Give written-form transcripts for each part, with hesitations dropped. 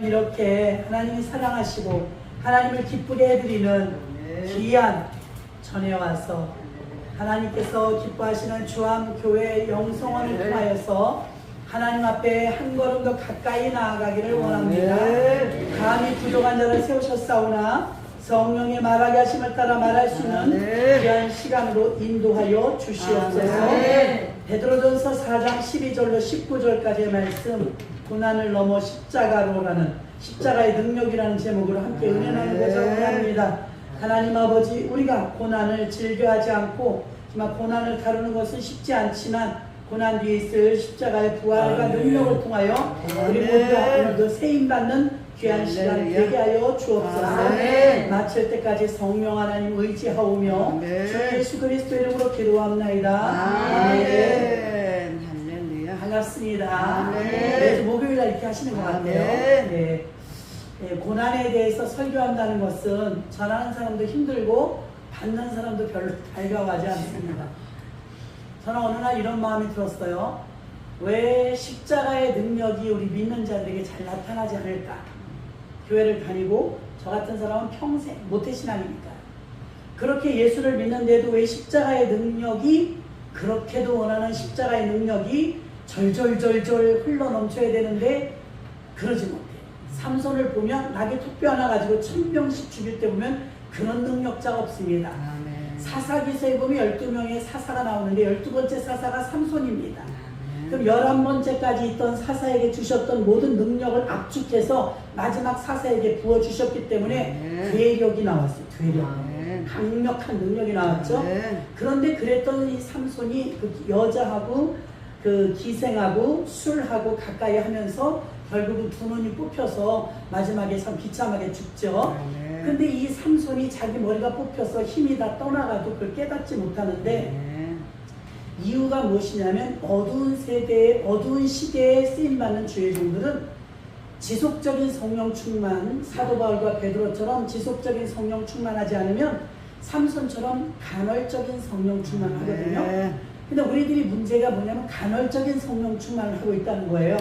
이렇게 하나님이 사랑하시고 하나님을 기쁘게 해드리는 귀한 전에 와서 하나님께서 기뻐하시는 주암교회 영성원을 통하여서 하나님 앞에 한 걸음 더 가까이 나아가기를 원합니다. 감히 부족한 자를 세우셨사오나 성령의 말하게 하심을 따라 말할 수 있는 귀한 시간으로 인도하여 주시옵소서. 베드로전서 4장 12절로 19절까지의 말씀, 고난을 넘어 십자가로라는 십자가의 능력이라는 제목으로 함께 은혜 나누고자 원합니다. 하나님 아버지, 우리가 고난을 즐겨하지 않고 정말 고난을 다루는 것은 쉽지 않지만 고난 뒤에 있을 십자가의 부활과 능력을 통하여 우리 모두가 오늘도 세임받는 귀한 시간 되게 하여 주옵소서. 마칠 때까지 성령 하나님 의지하오며 주 예수 그리스도 이름으로 기도합나이다. 아멘. 할렐루야. 반갑습니다. 매주 목요일날 이렇게 하시는 것 같아요. 네. 네, 고난에 대해서 설교한다는 것은 전하는 사람도 힘들고 받는 사람도 별로 달가워하지 않습니다. 저는 어느 날 이런 마음이 들었어요. 왜 십자가의 능력이 우리 믿는 자들에게 잘 나타나지 않을까? 교회를 다니고 저 같은 사람은 평생 모태신앙이니까요. 그렇게 예수를 믿는데도 왜 십자가의 능력이, 그렇게도 원하는 십자가의 능력이 절절절절 흘러 넘쳐야 되는데 그러지 못해요. 삼손을 보면 낙이 톡뼈 하나 가지고 1000명씩 죽일 때 보면 그런 능력자가 없습니다. 사사기서에 보면 12명의 사사가 나오는데 12번째 사사가 삼손입니다. 그럼 11번째까지 있던 사사에게 주셨던 모든 능력을 압축해서 마지막 사사에게 부어주셨기 때문에 괴력이 나왔어요. 괴력. 강력한 능력이 나왔죠. 그런데 그랬던 이 삼손이 그 여자하고 그 기생하고 술하고 가까이 하면서 결국은 두 눈이 뽑혀서 마지막에 참 비참하게 죽죠. 근데 이 삼손이 자기 머리가 뽑혀서 힘이 다 떠나가도 그걸 깨닫지 못하는데 이유가 무엇이냐면 어두운 세대에, 어두운 시대에 쓰임받는 주의 종들은 지속적인 성령 충만, 사도 바울과 베드로처럼 지속적인 성령 충만하지 않으면 삼손처럼 간헐적인 성령 충만을 하거든요. 근데 우리들이 문제가 뭐냐면 간헐적인 성령 충만을 하고 있다는 거예요.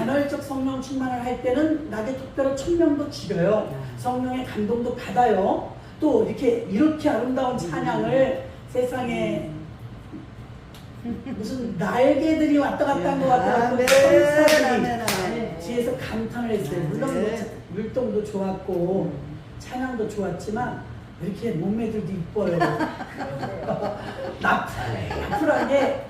간헐적 성령 충만을 할 때는 낙의 톡뼈로 1000명도 죽여요. 성령의 감동도 받아요. 또 이렇게 아름다운 찬양을 세상에 무슨 날개들이 왔다 갔다 한 것 같아요. 천사들이 뒤에서 감탄을 했어요. 물론 물동도 좋았고 찬양도 좋았지만 왜 이렇게 몸매들도 이뻐요. 나풀하게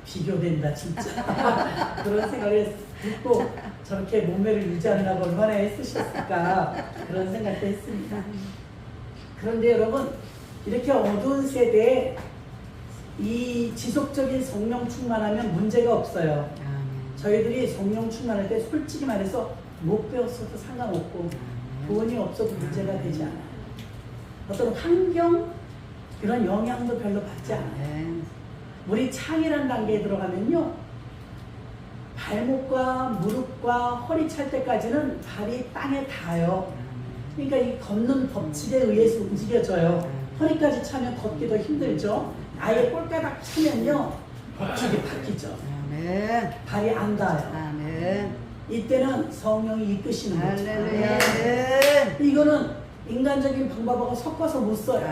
비교된다 진짜. 그런 생각을 듣고 저렇게 몸매를 유지하느라고 얼마나 애쓰셨을까 그런 생각도 했습니다. 그런데 여러분, 이렇게 어두운 세대에 이 지속적인 성령 충만하면 문제가 없어요. 저희들이 성령 충만할 때 솔직히 말해서 못 배웠어도 상관없고 돈이 없어도 문제가 되지 않아요. 어떤 환경, 이런 영향도 별로 받지 않아요. 우리 창이라는 단계에 들어가면요, 발목과 무릎과 허리 찰 때까지는 발이 땅에 닿아요. 그러니까 이 걷는 법칙에 의해서 움직여져요. 허리까지 차면 걷기도 힘들죠. 아예 꼴가닥 차면요, 법칙이 바뀌죠. 발이 안 닿아요. 이때는 성령이 이끄시는 거죠. 이거는 인간적인 방법하고 섞어서 못 써요.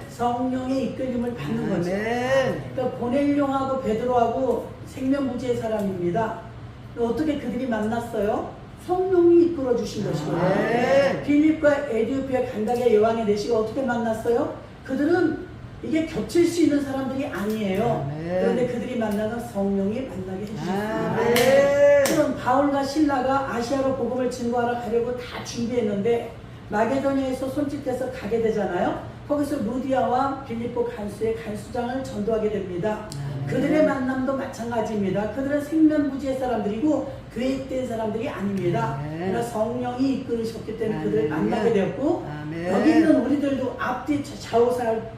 성령의 이끌림을 받는 거죠. 그러니까 고넬룡하고 베드로하고 생명부지의 사람입니다. 어떻게 그들이 만났어요? 성령이 이끌어 주신 것이거든요. 빌립과 에디오피아 간다게 여왕의 내시가 어떻게 만났어요? 그들은 이게 겹칠 수 있는 사람들이 아니에요. 그런데 그들이 만나서 성령이 만나게 해주셨습니다. 그럼 바울과 신라가 아시아로 복음을 증거하러 가려고 다 준비했는데 마게도니아에서 손짓해서 가게 되잖아요. 거기서 루디아와 빌립보 간수의 간수장을 전도하게 됩니다. 그들의 만남도 마찬가지입니다. 그들은 생면부지의 사람들이고 계획된 사람들이 아닙니다. 그러나 성령이 이끌으셨기 때문에 그들을 만나게 되었고, 여기 있는 우리들도 앞뒤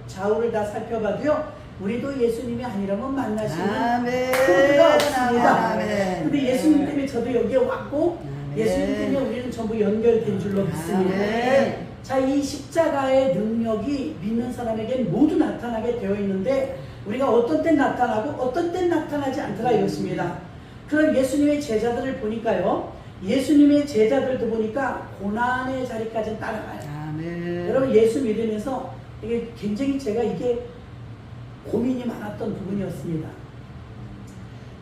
좌우를 다 살펴봐도요, 우리도 예수님이 아니라면 만날 수 있는 그가 없습니다. 근데 예수님 때문에 저도 여기에 왔고 예수님 때문에 우리는 전부 연결된 줄로 믿습니다. 자, 이 십자가의 능력이 믿는 사람에게 모두 나타나게 되어 있는데 우리가 어떤 땐 나타나고 어떤 땐 나타나지 않더라 이것입니다. 그런 예수님의 제자들을 보니까요, 예수님의 제자들도 보니까 고난의 자리까지 따라가요. 아멘. 여러분 예수 믿으면서 이게 굉장히 제가 이게 고민이 많았던 부분이었습니다.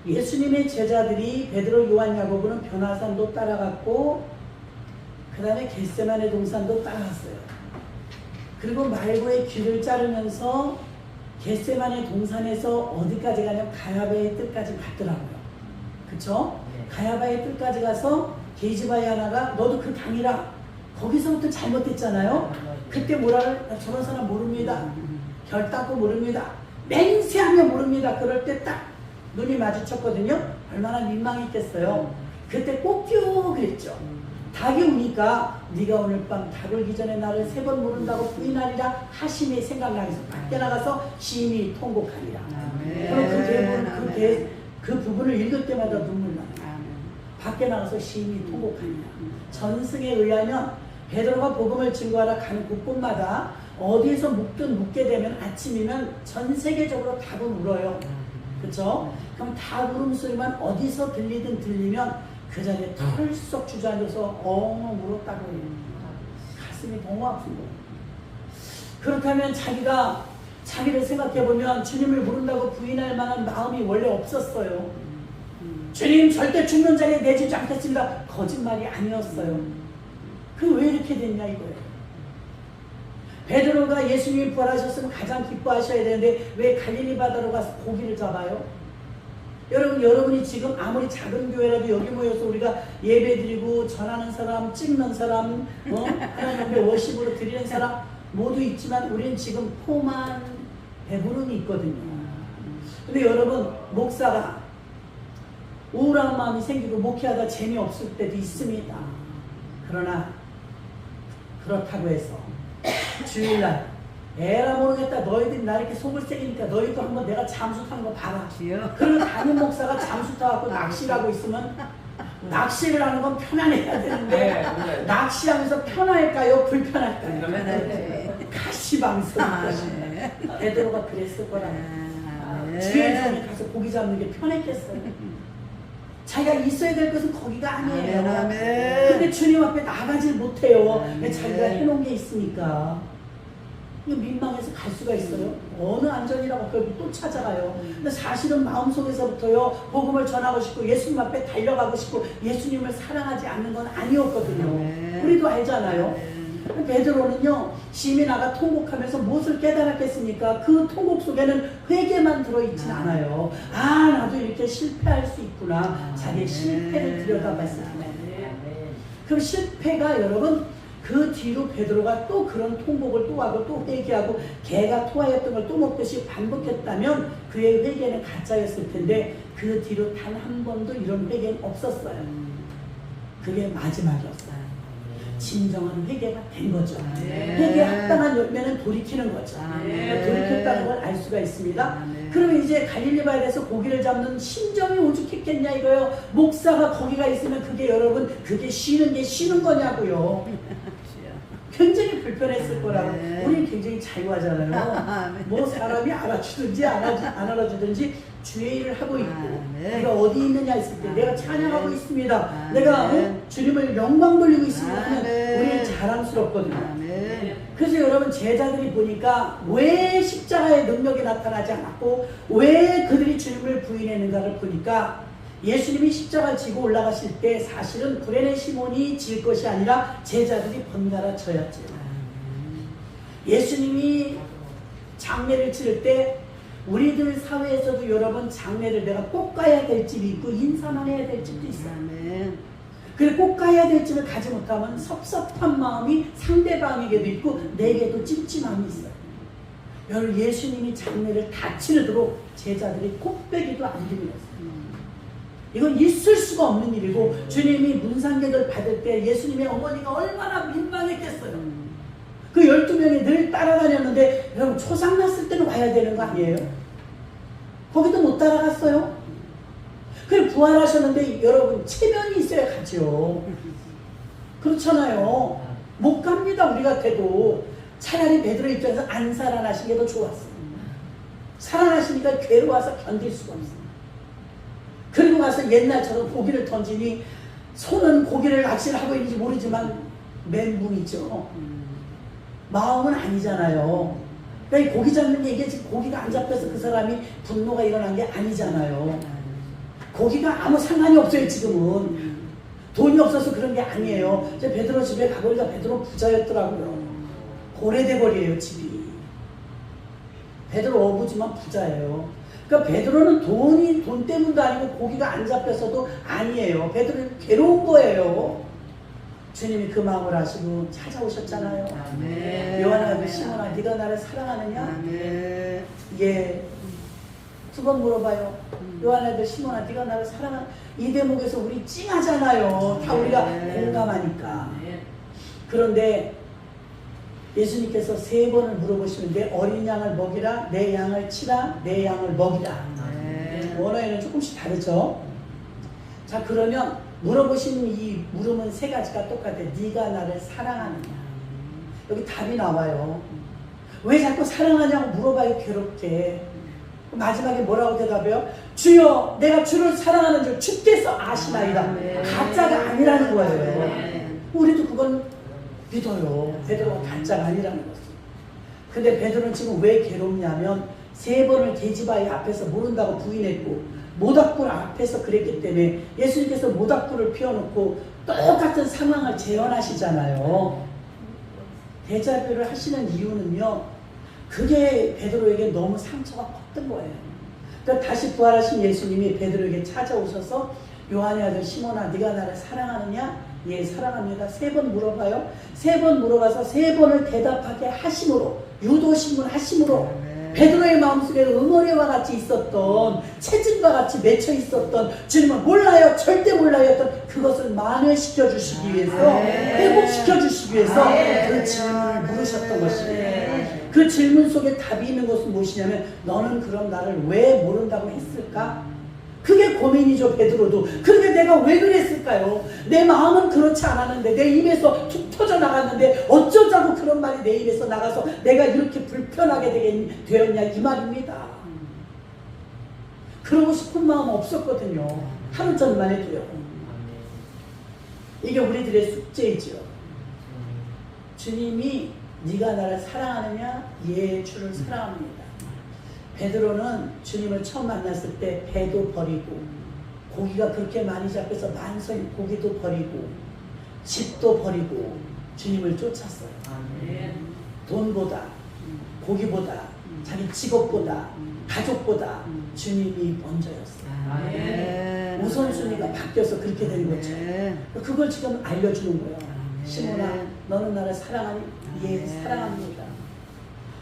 예수님의 제자들이 베드로, 요한, 야고보는 변화산도 따라갔고 그 다음에 겟세마네 동산도 따라갔어요. 그리고 말고의 길을 자르면서 겟세마네 동산에서 어디까지 가냐면 가야바의 뜰까지 갔더라고요. 그쵸? 가야바의 뜰까지 가서 게이즈바이 하나가 너도 그 당이라 거기서부터 잘못됐잖아요. 그때 뭐라를 저런 사람 모릅니다. 결단코 모릅니다. 맹세하며 모릅니다. 그럴 때 딱 눈이 마주쳤거든요. 얼마나 민망했겠어요. 그때 꼭 뛰어 그랬죠. 닭이 우니까 네가 오늘 밤 닭 울기 전에 나를 3번 모른다고 부인하리라 하심이 생각나서 밖에 나가서 심히 통곡하리라. 그럼 그 부분을 읽을 때마다 눈물 나요. 밖에 나가서 심히 통곡하니라. 전승에 의하면 베드로가 복음을 증거하러 가는 곳곳마다 어디에서 묵게 되면 아침이면 전 세계적으로 닭은 울어요. 그렇죠? 그럼 닭 울음소리만 어디서 들리면 그 자리에 털썩 주저앉아서 엉엉 울었다고 해요. 가슴이 너무 아픈 거예요. 그렇다면 자기를 생각해보면 주님을 모른다고 부인할 만한 마음이 원래 없었어요. 주님 절대 죽는 자리에 내주지 않겠습니다. 거짓말이 아니었어요. 그 왜 이렇게 됐냐 이거예요. 베드로가 예수님이 부활하셨으면 가장 기뻐하셔야 되는데 왜 갈릴리 바다로 가서 고기를 잡아요? 여러분이 지금 아무리 작은 교회라도 여기 모여서 우리가 예배드리고 전하는 사람, 찍는 사람, 하나님 앞에 워십으로 드리는 사람 모두 있지만 우리는 지금 포만 배부름이 있거든요. 근데 여러분 목사가 우울한 마음이 생기고 목회하다 재미없을 때도 있습니다. 그러나 그렇다고 해서 주일날 에라 모르겠다 너희들이 나 이렇게 속을 새기니까 너희도 한번 내가 잠수 타는 거 봐라. 그리고 담임 목사가 잠수 타갖고 낚시를 하고 있으면 낚시를 하는 건 편안해야 되는데 낚시하면서 편할까요? 불편할까요? 가시방송. 베드로가 그랬을 거라. 주일성에 가서 고기 잡는 게 편했겠어요. 자기가 있어야 될 것은 거기가 아니에요. 근데 주님 앞에 나가질 못해요. 자기가 해놓은 게 있으니까. 민망해서 갈 수가 있어요. 어느 안전이라고 그걸 또 찾아가요. 근데 사실은 마음속에서부터요 복음을 전하고 싶고 예수님 앞에 달려가고 싶고 예수님을 사랑하지 않는 건 아니었거든요. 우리도 알잖아요. 베드로는요 심히 나가 통곡하면서 무엇을 깨달았겠습니까? 그 통곡 속에는 회개만 들어있진 않아요. 아 나도 이렇게 실패할 수 있구나. 자기의 실패를 들여다봤습니다. 그럼 실패가 여러분 그 뒤로 베드로가 또 그런 통곡을 또 하고 또 회개하고 개가 토하였던 걸 또 먹듯이 반복했다면 그의 회개는 가짜였을 텐데 그 뒤로 단 한 번도 이런 회개는 없었어요. 그게 마지막이었어요. 진정한 회개가 된 거죠. 회개에 합당한 열매는 돌이키는 거죠. 돌이켰다는 걸 알 수가 있습니다. 그러면 이제 갈릴리 바다에서 고기를 잡는 심정이 오죽했겠냐 이거요. 목사가 거기가 있으면 그게 여러분 그게 쉬는 거냐고요. 굉장히 불편했을 거라고. 우리는 굉장히 자유하잖아요. 뭐 사람이 알아주든지 안 알아주든지 주의 일을 하고 있고 내가 어디 있느냐 했을 때 내가 찬양하고 있습니다. 내가 주님을 영광 돌리고 있습니다 하면 우리는 자랑스럽거든요. 그래서 여러분 제자들이 보니까 왜 십자가의 능력이 나타나지 않았고 왜 그들이 주님을 부인했는가를 보니까 예수님이 십자가를 지고 올라가실 때 사실은 구레네 시몬이 질 것이 아니라 제자들이 번갈아 져야죠. 예수님이 장례를 치를 때 우리들 사회에서도 여러분 장례를 내가 꼭 가야 될 집이 있고 인사만 해야 될 집도 있어요. 그래 꼭 가야 될 집을 가지 못하면 섭섭한 마음이 상대방에게도 있고 내게도 찜찜함이 있어요. 여러분 예수님이 장례를 다 치르도록 제자들이 꼭배기도 안 들렸어요. 이건 있을 수가 없는 일이고 주님이 문상객을 받을 때 예수님의 어머니가 얼마나 민망했겠어요. 그 12명이 늘 따라다녔는데 여러분 초상 났을 때는 와야 되는 거 아니에요? 거기도 못 따라갔어요. 그리고 부활하셨는데 여러분 체면이 있어야 가죠. 그렇잖아요. 못 갑니다. 우리 같아도. 차라리 베드로 입장에서 안 살아나신 게 더 좋았어요. 살아나시니까 괴로워서 견딜 수가 없어요. 그리고 가서 옛날처럼 고기를 던지니 손은 고기를 낚시를 하고 있는지 모르지만 멘붕이죠. 마음은 아니잖아요. 그러니까 고기 잡는 게 이게 지금 고기가 안 잡혀서 그 사람이 분노가 일어난 게 아니잖아요. 고기가 아무 상관이 없어요. 지금은 돈이 없어서 그런 게 아니에요. 이제 베드로 집에 가보니까 베드로 부자였더라고요. 고래돼 버려요 집이. 베드로 어부지만 부자예요. 그러니까 베드로는 돈 때문도 아니고 고기가 안 잡혀서도 아니에요. 베드로는 괴로운 거예요. 주님이 그 마음을 아시고 찾아오셨잖아요. 아멘. 요한의 아들 시몬아, 네가 나를 사랑하느냐? 아멘. 예. 두 번 물어봐요. 요한의 아들 시몬아, 네가 나를 사랑하느냐? 이 대목에서 우리 찡하잖아요. 다 우리가 공감하니까. 그런데 예수님께서 3번을 물어보시는데 어린 양을 먹이라, 내 양을 치라, 내 양을 먹이라. 원어에는 조금씩 다르죠. 자, 그러면 물어보신 이 물음은 3가지가 똑같아요. 네가 나를 사랑하느냐. 여기 답이 나와요. 왜 자꾸 사랑하냐고 물어봐요, 괴롭게. 마지막에 뭐라고 대답해요? 주여, 내가 주를 사랑하는 줄 주께서 아시나이다. 가짜가 아니라는 거예요. 우리도 그건 믿어요. 베드로가 가짜가 아니라는 거죠. 근데 베드로는 지금 왜 괴롭냐면 3번을 계집아이 앞에서 모른다고 부인했고 모닥불 앞에서 그랬기 때문에 예수님께서 모닥불을 피워놓고 똑같은 상황을 재현하시잖아요. 데자뷰를 하시는 이유는요, 그게 베드로에게 너무 상처가 컸던 거예요. 그러니까 다시 부활하신 예수님이 베드로에게 찾아오셔서 요한의 아들 시몬아, 네가 나를 사랑하느냐? 예, 사랑합니다. 3번 물어봐요. 3번 물어봐서 3번을 대답하게 하심으로, 유도신문 하심으로 베드로의 마음속에 응어리와 같이 있었던, 체증과 같이 맺혀 있었던 주님은 몰라요, 절대 몰라요 했던 그것을 만회시켜 주시기 위해서, 회복시켜 주시기 위해서 그 질문을 물으셨던 것이에요. 그 질문 속에 답이 있는 것은 무엇이냐면 너는 그럼 나를 왜 모른다고 했을까? 그게 고민이죠. 베드로도. 그런데 내가 왜 그랬을까요? 내 마음은 그렇지 않았는데, 내 입에서 툭 터져 나갔는데 어쩌자고 그런 말이 내 입에서 나가서 내가 이렇게 불편하게 되었냐, 이 말입니다. 그러고 싶은 마음 없었거든요. 하루 전만 해도요. 이게 우리들의 숙제이죠. 주님이 네가 나를 사랑하느냐? 예, 주를 사랑합니다. 베드로는 주님을 처음 만났을 때 배도 버리고 고기가 그렇게 많이 잡혀서 만성이 고기도 버리고 집도 버리고 주님을 쫓았어요. 돈보다, 고기보다, 자기 직업보다, 가족보다 주님이 먼저였어요. 우선순위가 바뀌어서 그렇게 된 거죠. 그걸 지금 알려주는 거예요. 시몬아, 너는 나를 사랑하니? 예, 사랑합니다.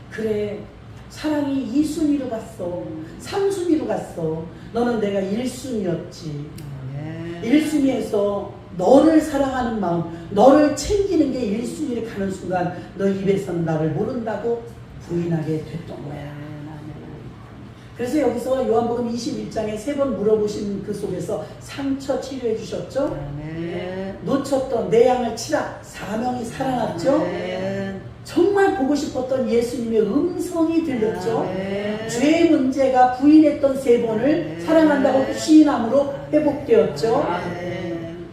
그래, 사랑이 2순위로 갔어. 3순위로 갔어. 너는 내가 1순위였지. 1순위에서 너를 사랑하는 마음, 너를 챙기는 게 1순위를 가는 순간 너 입에서는 나를 모른다고 부인하게 됐던 거야. 그래서 여기서 요한복음 21장에 3번 물어보신 그 속에서 상처 치료해 주셨죠? 놓쳤던 내 양을 치라. 사명이 살아났죠? 정말 보고 싶었던 예수님의 음성이 들렸죠. 죄의 문제가 부인했던 3번을 사랑한다고 시인함으로 회복되었죠.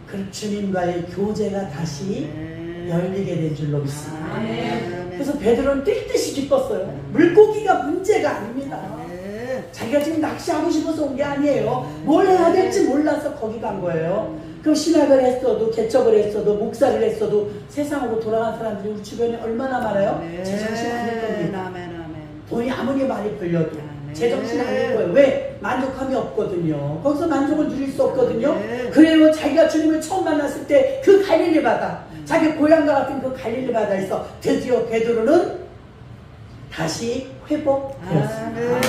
그 주님과의 교제가 다시 열리게 된 줄로 믿습니다. 그래서 베드로는 뛸 듯이 기뻤어요. 물고기가 문제가 아닙니다. 자기가 지금 낚시하고 싶어서 온 게 아니에요. 뭘 해야 될지 몰라서 거기 간 거예요. 그럼 신학을 했어도, 개척을 했어도, 목사를 했어도 세상으로 돌아간 사람들이 우리 주변에 얼마나 많아요? 제정신 아닐 겁니다. 돈이 아무리 많이 벌려도 제정신 아닐 거예요. 왜? 만족함이 없거든요. 거기서 만족을 누릴 수 없거든요. 그래요. 자기가 주님을 처음 만났을 때 그 갈릴리 바다, 자기 고향과 같은 그 갈릴리 바다에서 드디어 베드로는 다시 회복되었습니다.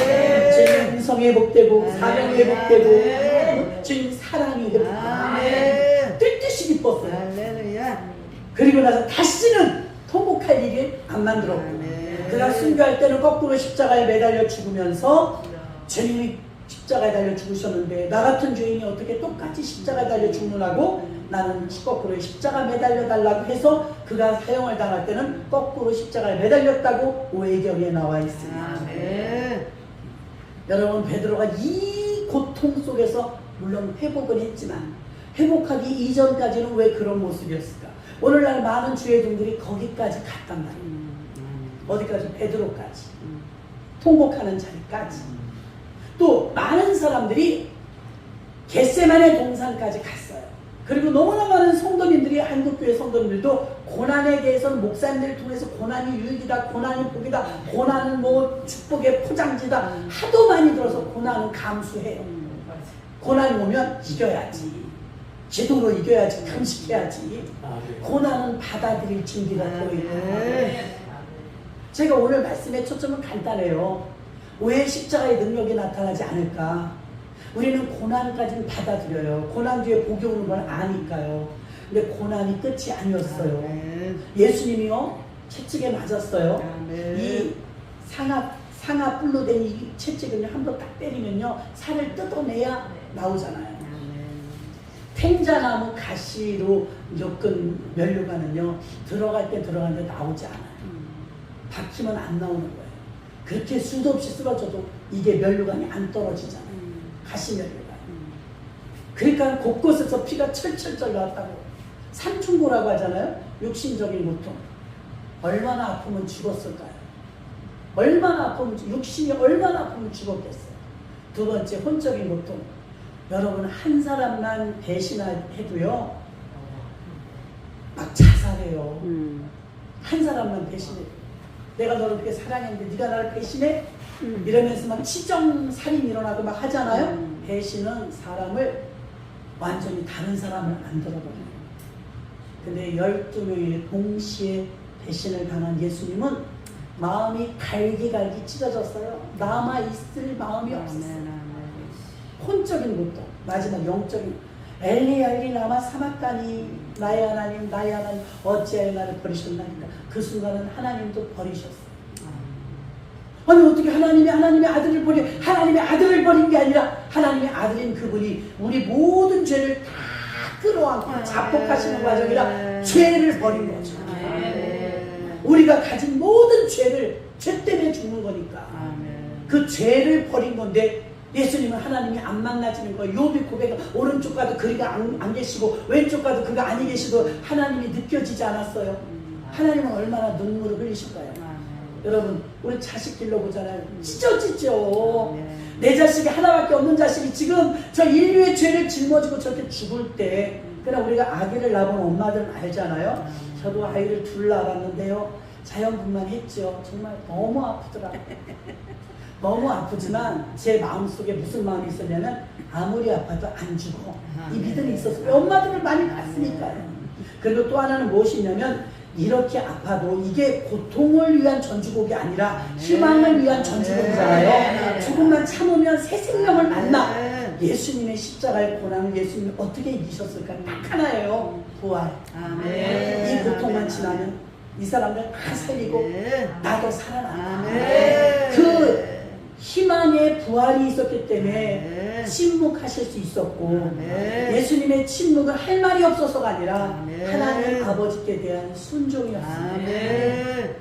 주님 음성이 회복되고 사명이 회복되고 주님 사랑이 회복되고 뛸 듯이 기뻤어요. 그리고 나서 다시는 통곡할 일이 안 만들었고, 그가 순교할 때는 거꾸로 십자가에 매달려 죽으면서 주님이 십자가에 달려 죽으셨는데 나 같은 죄인이 어떻게 똑같이 십자가에 달려 죽느라고 나는 거꾸로 십자가 매달려 달라고 해서 그가 사형을 당할 때는 거꾸로 십자가에 매달렸다고 오해경에 나와 있습니다. 여러분, 베드로가 이 고통 속에서 물론 회복은 했지만 회복하기 이전까지는 왜 그런 모습이었을까? 오늘날 많은 주의 종들이 거기까지 갔단 말이에요. 어디까지? 베드로까지. 통곡하는 자리까지. 또 많은 사람들이 겟세마네 동산까지 갔어요. 그리고 너무나 많은 성도님들이, 한국교회 성도님들도 고난에 대해서는 목사님들을 통해서 고난이 유익이다, 고난이 복이다, 고난은 뭐 축복의 포장지다 하도 많이 들어서 고난은 감수해요. 고난이 오면 이겨야지, 기도로 이겨야지, 금식해야지. 고난은 받아들일 준비가 되어 있다. 제가 오늘 말씀의 초점은 간단해요. 왜 십자가의 능력이 나타나지 않을까? 우리는 고난까지는 받아들여요. 고난 뒤에 복이 오는 걸 아니까요. 근데 고난이 끝이 아니었어요. 예수님이요, 채찍에 맞았어요. 이 상아 뿔로 된 이 채찍을 한번 딱 때리면요, 살을 뜯어내야 나오잖아요. 탱자나무 가시로 엮은 면류관은요, 들어갈 때 들어가는데 나오지 않아요. 박히면 안 나오는 거예요. 그렇게 수도 없이 쓰러져도 이게 면류관이 안 떨어지잖아요. 가시 면류관. 그러니까 곳곳에서 피가 철철철 나왔다고. 산충고라고 하잖아요. 육신적인 고통. 얼마나 아프면 죽었을까요? 얼마나 아프면, 육신이 얼마나 아프면 죽었겠어요. 두 번째, 혼적인 고통. 여러분, 한 사람만 배신해도요, 막 자살해요. 한 사람만 배신해도. 내가 너를 그렇게 사랑했는데 네가 나를 배신해? 이러면서 막 치정살인 일어나고 막 하잖아요. 배신은 사람을 완전히 다른 사람을 만들어버려요. 근데 12명이 동시에 배신을 당한 예수님은 마음이 갈기갈기 찢어졌어요. 남아있을 마음이 없었어요. 혼적인 고통, 마지막 영적인, 엘리 엘리 라마 사막다니, 나의 하나님 나의 하나님 어찌하여 나를 버리셨나이까. 그 순간은 하나님도 버리셨어요. 아니 어떻게 하나님의 아들을 하나님의 아들을 버린 게 아니라 하나님의 아들인 그분이 우리 모든 죄를 다 끌어안고 자폭하시는 과정이라 죄를 버린 거죠. 우리가 가진 모든 죄를, 죄 때문에 죽는 거니까 그 죄를 버린 건데, 예수님은 하나님이 안 만나지는 거예요. 욥이 고백을, 오른쪽 가도 그가 안 계시고 왼쪽 가도 그가 아니 계시도 하나님이 느껴지지 않았어요. 하나님은 얼마나 눈물을 흘리실까요? 여러분, 우리 자식 길러보잖아요. 찢어지죠. 내 자식이 하나밖에 없는 자식이 지금 저 인류의 죄를 짊어지고 저렇게 죽을 때, 그러나 우리가 아기를 낳은 엄마들은 알잖아요. 저도 아이를 둘 낳았는데요, 자연분만 했죠. 정말 너무 아프더라고요. 너무 아프지만 제 마음속에 무슨 마음이 있었냐면, 아무리 아파도 안 죽어, 이 믿음이 있었어요. 엄마들을 많이 봤으니까요. 그리고 또 하나는 무엇이냐면, 이렇게 아파도 이게 고통을 위한 전주곡이 아니라 희망을 위한 전주곡이잖아요. 조금만 참으면 새 생명을 만나. 예수님의 십자가의 고난을 예수님이 어떻게 이기셨을까? 딱 하나예요. 부활. 이 고통만 지나면 이 사람들 다 살리고 나도 살아난다. 그 희망의 부활이 있었기 때문에 침묵하실 수 있었고, 예수님의 침묵은 할 말이 없어서가 아니라 하나님 아버지께 대한 순종이었습니다.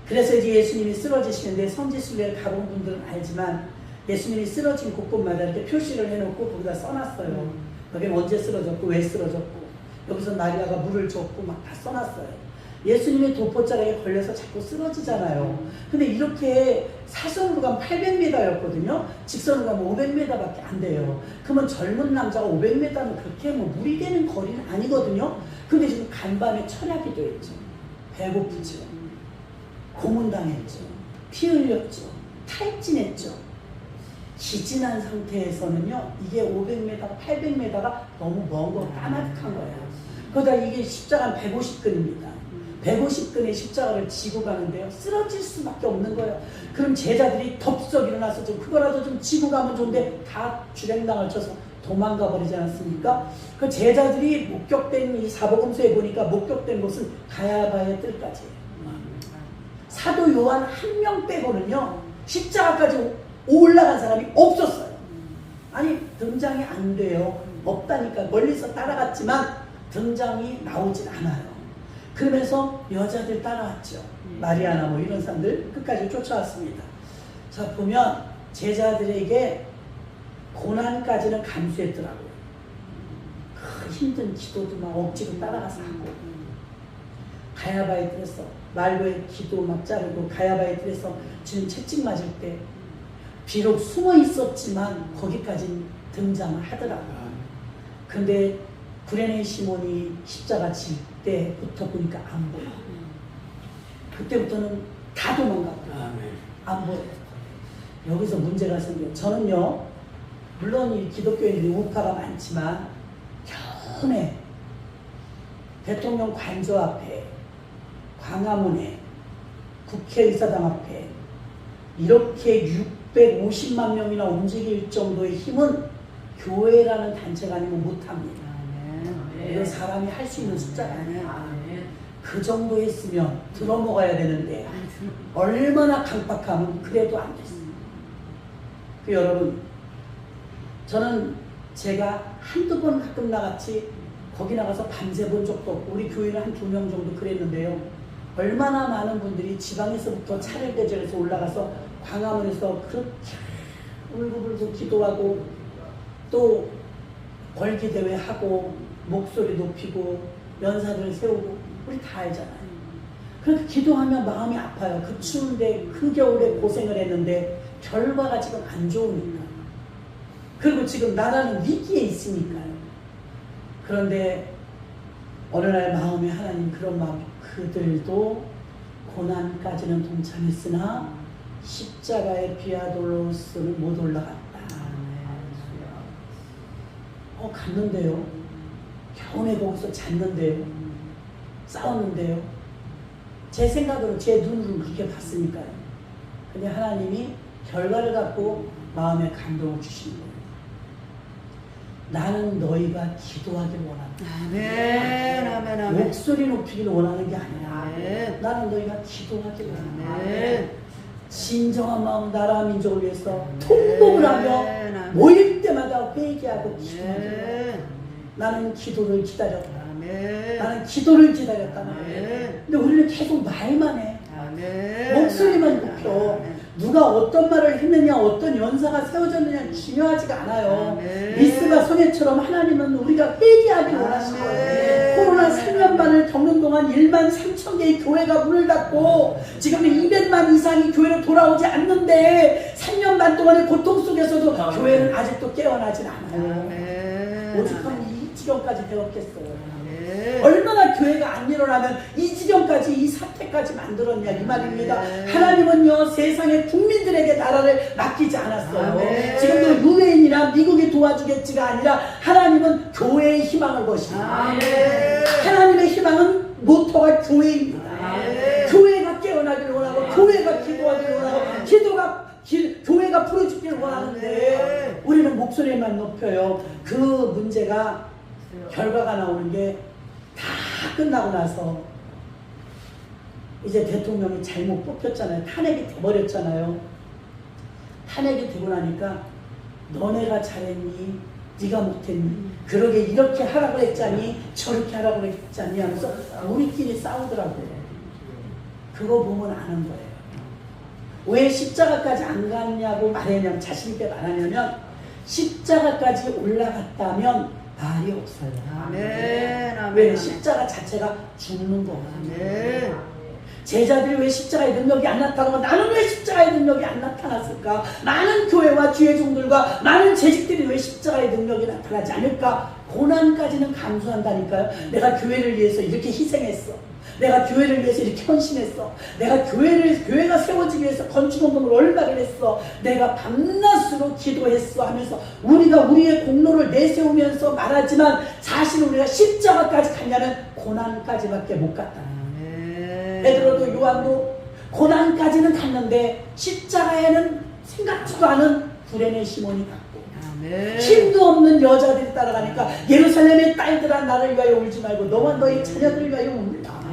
그래서 이제 예수님이 쓰러지시는데, 성지순례를 가본 분들은 알지만 예수님이 쓰러진 곳곳마다 이렇게 표시를 해놓고 거기다 써놨어요. 여기는 언제 쓰러졌고 왜 쓰러졌고, 여기서 마리아가 물을 줬고 막 다 써놨어요. 예수님이 도포자락에 걸려서 자꾸 쓰러지잖아요. 근데 이렇게 사선으로 가면 800m였거든요. 직선으로 가면 500m밖에 안 돼요. 그러면 젊은 남자가 500m는 그렇게 뭐 무리 되는 거리는 아니거든요. 근데 지금 간밤에 철학이 됐죠. 배고프죠. 고문당했죠. 피 흘렸죠. 탈진했죠. 기진한 상태에서는요, 이게 500m, 800m가 너무 먼 거 까마득한 거예요. 그러다 이게 십자가는 150근입니다. 150근의 십자가를 지고 가는데요, 쓰러질 수밖에 없는 거예요. 그럼 제자들이 덥석 일어나서 좀 그거라도 좀 지고 가면 좋은데 다 주랭당을 쳐서 도망가 버리지 않았습니까? 그 제자들이 목격된 이 사복음서에 보니까 목격된 곳은 가야바의 뜰까지예요. 사도 요한 한 명 빼고는요, 십자가까지 올라간 사람이 없었어요. 아니, 등장이 안 돼요. 없다니까. 멀리서 따라갔지만 등장이 나오진 않아요. 그러면서 여자들 따라왔죠. 마리아나 뭐 이런 사람들 끝까지 쫓아왔습니다. 자, 보면 제자들에게 고난까지는 감수했더라고요. 힘든 기도도 막 억지로 따라가서 하고 가야바에 들어서 말고의 기도 막 자르고 가야바에 들어서 주님 채찍 맞을 때 비록 숨어 있었지만 거기까지 등장을 하더라고요. 근데 구레네 시몬이 십자가 질 때부터 보니까 안 보여. 그때부터는 다 도망가고 안 보여. 여기서 문제가 생겨요. 저는요, 물론 이 기독교인들이 우파가 많지만 처음에 대통령 관저 앞에, 광화문에, 국회의사당 앞에 이렇게 650만 명이나 움직일 정도의 힘은 교회라는 단체가 아니면 못합니다. 이건 사람이 할 수 있는 숫자가 아니야. 그 정도 했으면 들어먹어야 되는데 얼마나 강박하면 그래도 안 됐어. 여러분, 저는 제가 한두 번 가끔 나갔지 거기 나가서 밤새 본 적도 없고 우리 교회는 한 2명 정도 그랬는데요. 얼마나 많은 분들이 지방에서부터 차를 대절해서 올라가서 광화문에서 그렇게 울고불고 기도하고 또 걸기 대회하고 목소리 높이고 연사들을 세우고 우리 다 알잖아요. 그렇게 기도하면 마음이 아파요. 그 추운데 그 겨울에 고생을 했는데 결과가 지금 안 좋으니까. 그리고 지금 나라는 위기에 있으니까요. 그런데 어느 날 마음에 하나님 그런 마음, 그들도 고난까지는 동참했으나 십자가의 비아돌로스는 못 올라갔다. 갔는데요. 겨우내 거기서 잤는데요. 싸웠는데요. 제 생각으로 제 눈으로 그렇게 봤으니까요. 근데 하나님이 결과를 갖고 마음에 감동을 주시는 거예요. 나는 너희가 기도하길 원한다. 아멘, 아멘, 아멘. 목소리 높이길 원하는 게 아니라 아멘. 나는 너희가 기도하길 원한다. 아멘. 진정한 마음 나라 민족을 위해서 통곡을 하며 모일 때마다 회개하고 기도하길. 나는 기도를 기다렸다. 아멘. 나는 기도를 기다렸다. 아멘. 근데 우리는 계속 말만 해. 아멘. 목소리만 높여. 누가 어떤 말을 했느냐, 어떤 연사가 세워졌느냐 중요하지가 않아요. 아멘. 미스가 성회처럼 하나님은 우리가 회개하길 원하시는 거예요. 코로나 3년 반을 겪는 동안 1만 3천 개의 교회가 문을 닫고 지금 200만 이상이 교회로 돌아오지 않는데 3년 반 동안의 고통 속에서도 교회는 아직도 깨어나진 않아요. 아멘. 오죽하면 이 지경까지 되었겠어요. 아멘. 얼마나 교회가 안 일어나면 이 지경까지, 이 사태까지 만들었냐 이 말입니다. 하나님은요, 세상의 국민들에게 나라를 맡기지 않았어요. 아멘. 지금도 유대인이나 미국이 도와주겠지가 아니라 하나님은 교회의 희망을 보십니다. 아멘. 하나님의 희망은 모토가 교회입니다. 아멘. 교회가 깨어나길 원하고 교회가 기도하길 원하고 교회가 부르짖길 원하는데 우리는 목소리만 높여요. 그 문제가 결과가 나오는 게 다 끝나고 나서 이제 대통령이 잘못 뽑혔잖아요. 탄핵이 돼버렸잖아요. 탄핵이 되고 나니까 너네가 잘했니? 네가 못했니? 그러게 이렇게 하라고 했잖니? 저렇게 하라고 했잖니? 하면서 우리끼리 싸우더라고요. 그거 보면 아는 거예요. 왜 십자가까지 안 갔냐고 말하냐면, 자신있게 말하냐면 십자가까지 올라갔다면 말이 없어요. 아멘. 아멘. 왜? 십자가 자체가 죽는 거예요. 아멘. 제자들이 왜 십자가의 능력이 안 나타나고 나는 왜 십자가의 능력이 안 나타났을까? 많은 교회와 주의 종들과 많은 재직들이 왜 십자가의 능력이 나타나지 않을까? 고난까지는 감수한다니까요. 내가 교회를 위해서 이렇게 희생했어. 내가 교회를 위해서 이렇게 헌신했어. 내가 교회가 세워지기 위해서 건축원금을 얼마를 했어. 내가 밤낮으로 기도했어 하면서 우리가 우리의 공로를 내세우면서 말하지만 사실 우리가 십자가까지 가냐면 고난까지밖에 못 갔다. 베드로도 요한도 고난까지는 갔는데 십자가에는 생각지도 않은 구레네 시몬이 갔고 힘도 없는 여자들이 따라가니까 예루살렘의 딸들아 나를 위하여 울지 말고 너와 너희 자녀들을 위하여 울라.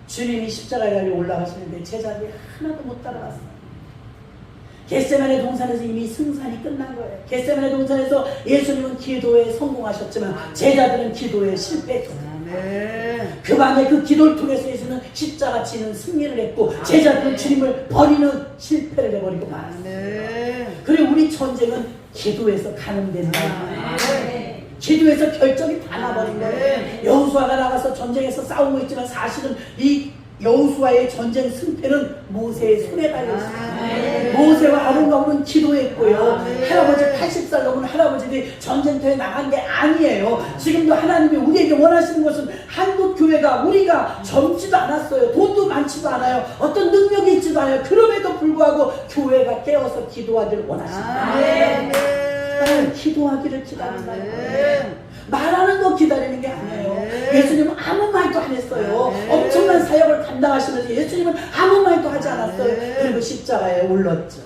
주님이 십자가에 달려 올라가시는데 제자들이 하나도 못 따라갔어요. 겟세마네 동산에서 이미 승산이 끝난 거예요. 겟세마네 동산에서 예수님은 기도에 성공하셨지만 제자들은 기도에 실패했어요. 그 밤에 그 기도를 통해서 예수는 십자가 지는 승리를 했고 제자들은 주님을 버리는 실패를 해버리고 말았어요. 그리고 우리 전쟁은 기도에서 가늠된다. 기도에서 결정이 다 나버린 거예요. 여호수아가 나가서 전쟁에서 싸우고 있지만 사실은 이 여호수아의 전쟁 승패는 모세의 손에 달려 있어요. 모세와 아론과 우리는 기도했고요. 할아버지 80살 넘은 할아버지들이 전쟁터에 나간 게 아니에요. 지금도 하나님이 우리에게 원하시는 것은 한국 교회가 우리가 젊지도 않았어요. 돈도 많지도 않아요. 어떤 능력이 있지도 않아요. 그럼에도 불구하고 교회가 깨어서 기도하기를 원하십니다. 나는 기도하기를 기다린다. 말하는 거 기다리는 게 아니에요. 예수님은 아무 말도 안 했어요. 엄청난 사역을 감당하시면서 예수님은 아무 말도 하지 않았어요. 그리고 십자가에 올랐죠.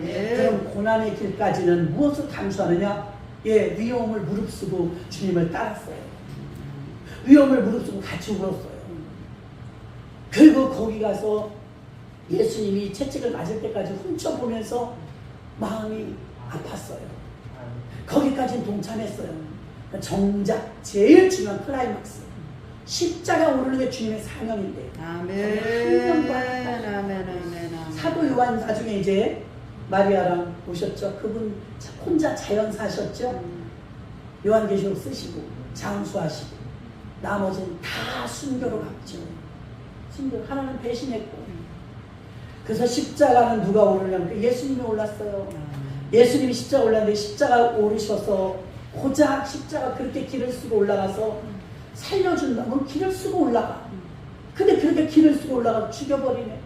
그럼 고난의 길까지는 무엇을 감수하느냐? 예, 위험을 무릅쓰고 주님을 따랐어요. 위험을 무릅쓰고 같이 울었어요. 그리고 거기 가서 예수님이 채찍을 맞을 때까지 훔쳐보면서 마음이 아팠어요. 거기까지는 동참했어요. 정작 제일 중요한 클라이막스, 십자가 오르는 게 주님의 사명인데 사도 요한 나중에 이제 마리아랑 오셨죠. 그분 혼자 자연사셨죠. 요한계시록 쓰시고 장수하시고 나머지는 다 순교로 갔죠. 순교. 하나는 배신했고. 그래서 십자가는 누가 오르냐면 예수님이 올랐어요. 예수님이 십자가 올랐는데 십자가 오르셔서 고작 십자가 그렇게 길을 쓰고 올라가서 살려준다면 길을 쓰고 올라가. 근데 그렇게 길을 쓰고 올라가서 죽여버리네.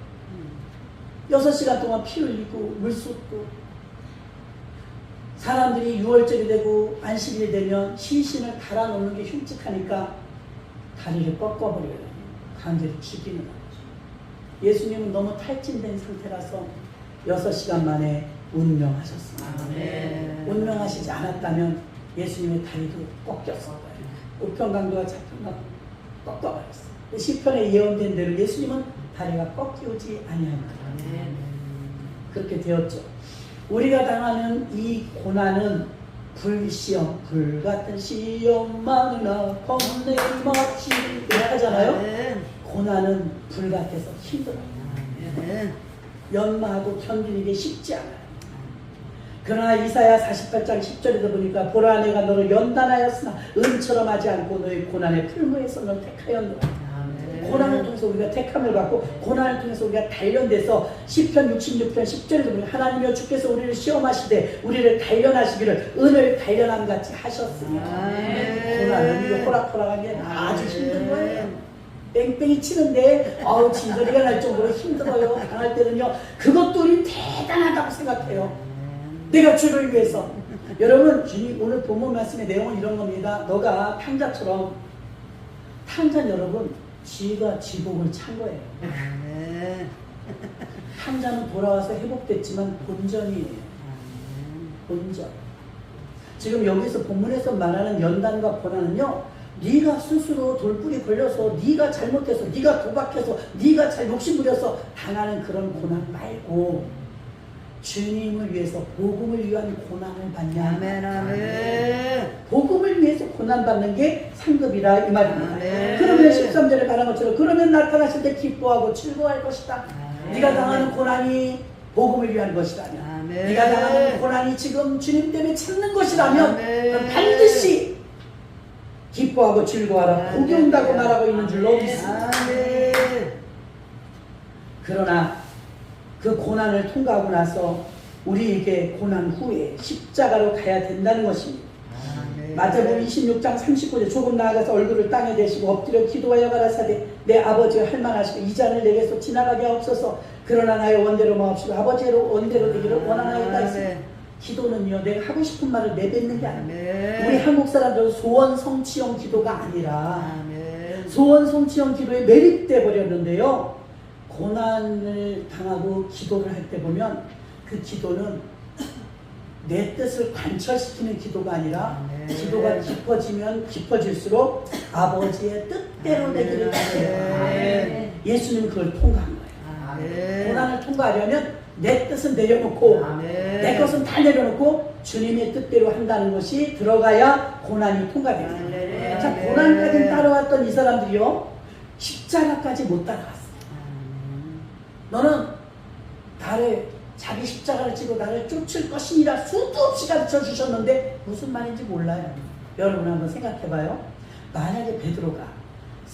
6시간 동안 피 흘리고 물 쏟고. 사람들이 6월절이 되고 안식일이 되면 시신을 달아놓는 게 흉측하니까 다리를 꺾어버려요. 강제로 죽이는 거죠. 예수님은 너무 탈진된 상태라서 6시간 만에 운명하셨습니다. 운명하시지 않았다면 예수님의 다리도 꺾였을 거예요. 우편강도가 잡혀가 꺾어버렸어요. 시편에 예언된 대로 예수님은 다리가 꺾이지 아니합니다. 그렇게 되었죠. 우리가 당하는 이 고난은 불시험, 불같은 시험만이나 겁내마치 하잖아요. 고난은 불같아서 힘들어요. 연마하고 견디는 게 쉽지 않아요. 그러나 이사야 48장 10절에도 보니까 보라 내가 너를 연단하였으나 은처럼 하지 않고 너의 고난의 풀무에서 너를 택하였노라. 고난을 통해서 우리가 택함을 받고 고난을 통해서 우리가 단련돼서 시편 66편 10절에도 보니까 하나님이여 주께서 우리를 시험하시되 우리를 단련하시기를 은을 단련함 같이 하셨으니 고난은 이거 호락호락한 게 아주 힘든 거예요. 뺑뺑이 치는데 진저리가 날 정도로 힘들어요. 당할 때는요. 그것도 우리 대단하다고 생각해요. 내가 주를 위해서. 여러분 주님 오늘 본문 말씀의 내용은 이런 겁니다. 너가 탕자처럼 탕자는 여러분 쥐가 쥐복을 찬 거예요. 탕자는 돌아와서 회복됐지만 본전이에요. 본전. 지금 여기서 본문에서 말하는 연단과 고난은요. 네가 스스로 돌불이 걸려서 네가 잘못해서 네가 도박해서 네가 잘 욕심부려서 당하는 그런 고난 말고 주님을 위해서 복음을 위한 고난을 받냐. 복음을 위해서 고난받는 게 상급이라 이 말입니다. 그러면 13절에 말한 것처럼 그러면 나타나실 때 기뻐하고 즐거워할 것이다. 네가 당하는 고난이 복음을 위한 것이다. 네가 당하는 고난이 지금 주님 때문에 참는 것이라면 그럼 반드시 기뻐하고 즐거워하라. 복이 온다고 말하고 있는 줄로 믿습니다. 그러나 그 고난을 통과하고 나서 우리에게 고난 후에 십자가로 가야 된다는 것입니다. 마태복음 26장 39절 조금 나아가서 얼굴을 땅에 대시고 엎드려 기도하여 가라사대 내 아버지가 할만하시고 이 잔을 내게서 지나가게 하옵소서. 그러나 나의 원대로 마옵시고 아버지로 원대로 되기를 원하나이다 했습니다. 기도는요 내가 하고 싶은 말을 내뱉는 게 아니에요. 우리 한국 사람들은 소원 성취형 기도가 아니라 소원 성취형 기도에 매립돼 버렸는데요. 고난을 당하고 기도를 할 때 보면 그 기도는 내 뜻을 관철시키는 기도가 아니라 기도가 깊어지면 깊어질수록 아버지의 뜻대로 되기를 바래요. 예수님은 그걸 통과한 거예요. 고난을 통과하려면 내 뜻은 내려놓고 내 것은 다 내려놓고 주님의 뜻대로 한다는 것이 들어가야 고난이 통과됩니다. 자, 고난까지 따라왔던 이 사람들이요 십자가까지 못 따라갔어요. 너는 달에 자기 십자가를 지고 나를 쫓을 것이니라 수도 없이 가르쳐 주셨는데 무슨 말인지 몰라요. 여러분 한번 생각해봐요. 만약에 베드로가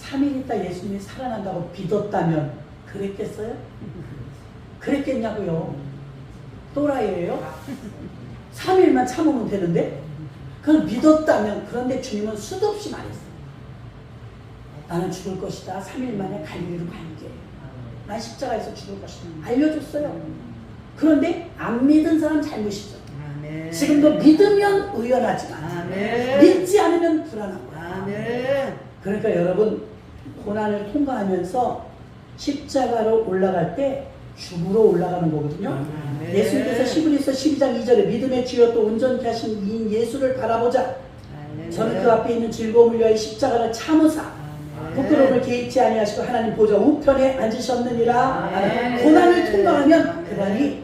3일 있다 예수님이 살아난다고 믿었다면 그랬겠어요? 그랬겠냐고요. 또라이예요? 3일만 참으면 되는데 그걸 믿었다면. 그런데 주님은 수도 없이 말했어요. 나는 죽을 것이다. 3일 만에 갈릴리로 갈게. 난 십자가에서 죽을 것이다. 알려줬어요. 그런데 안 믿은 사람 잘못이죠. 아멘. 지금도 믿으면 의연하지만 아멘. 믿지 않으면 불안한 거야. 아멘. 그러니까 여러분 고난을 통과하면서 십자가로 올라갈 때 죽으러 올라가는 거거든요. 아멘. 예수님께서 히브리서 12장 2절에 믿음의 주여 또 온전케 하신 이인 예수를 바라보자. 아멘. 저는 그 앞에 있는 즐거움을 위하여 십자가를 참으사 부끄러움을 개의치 아니하시고 하나님 보좌 우편에 앉으셨느니라. 아멘. 고난을 통과하면 그날이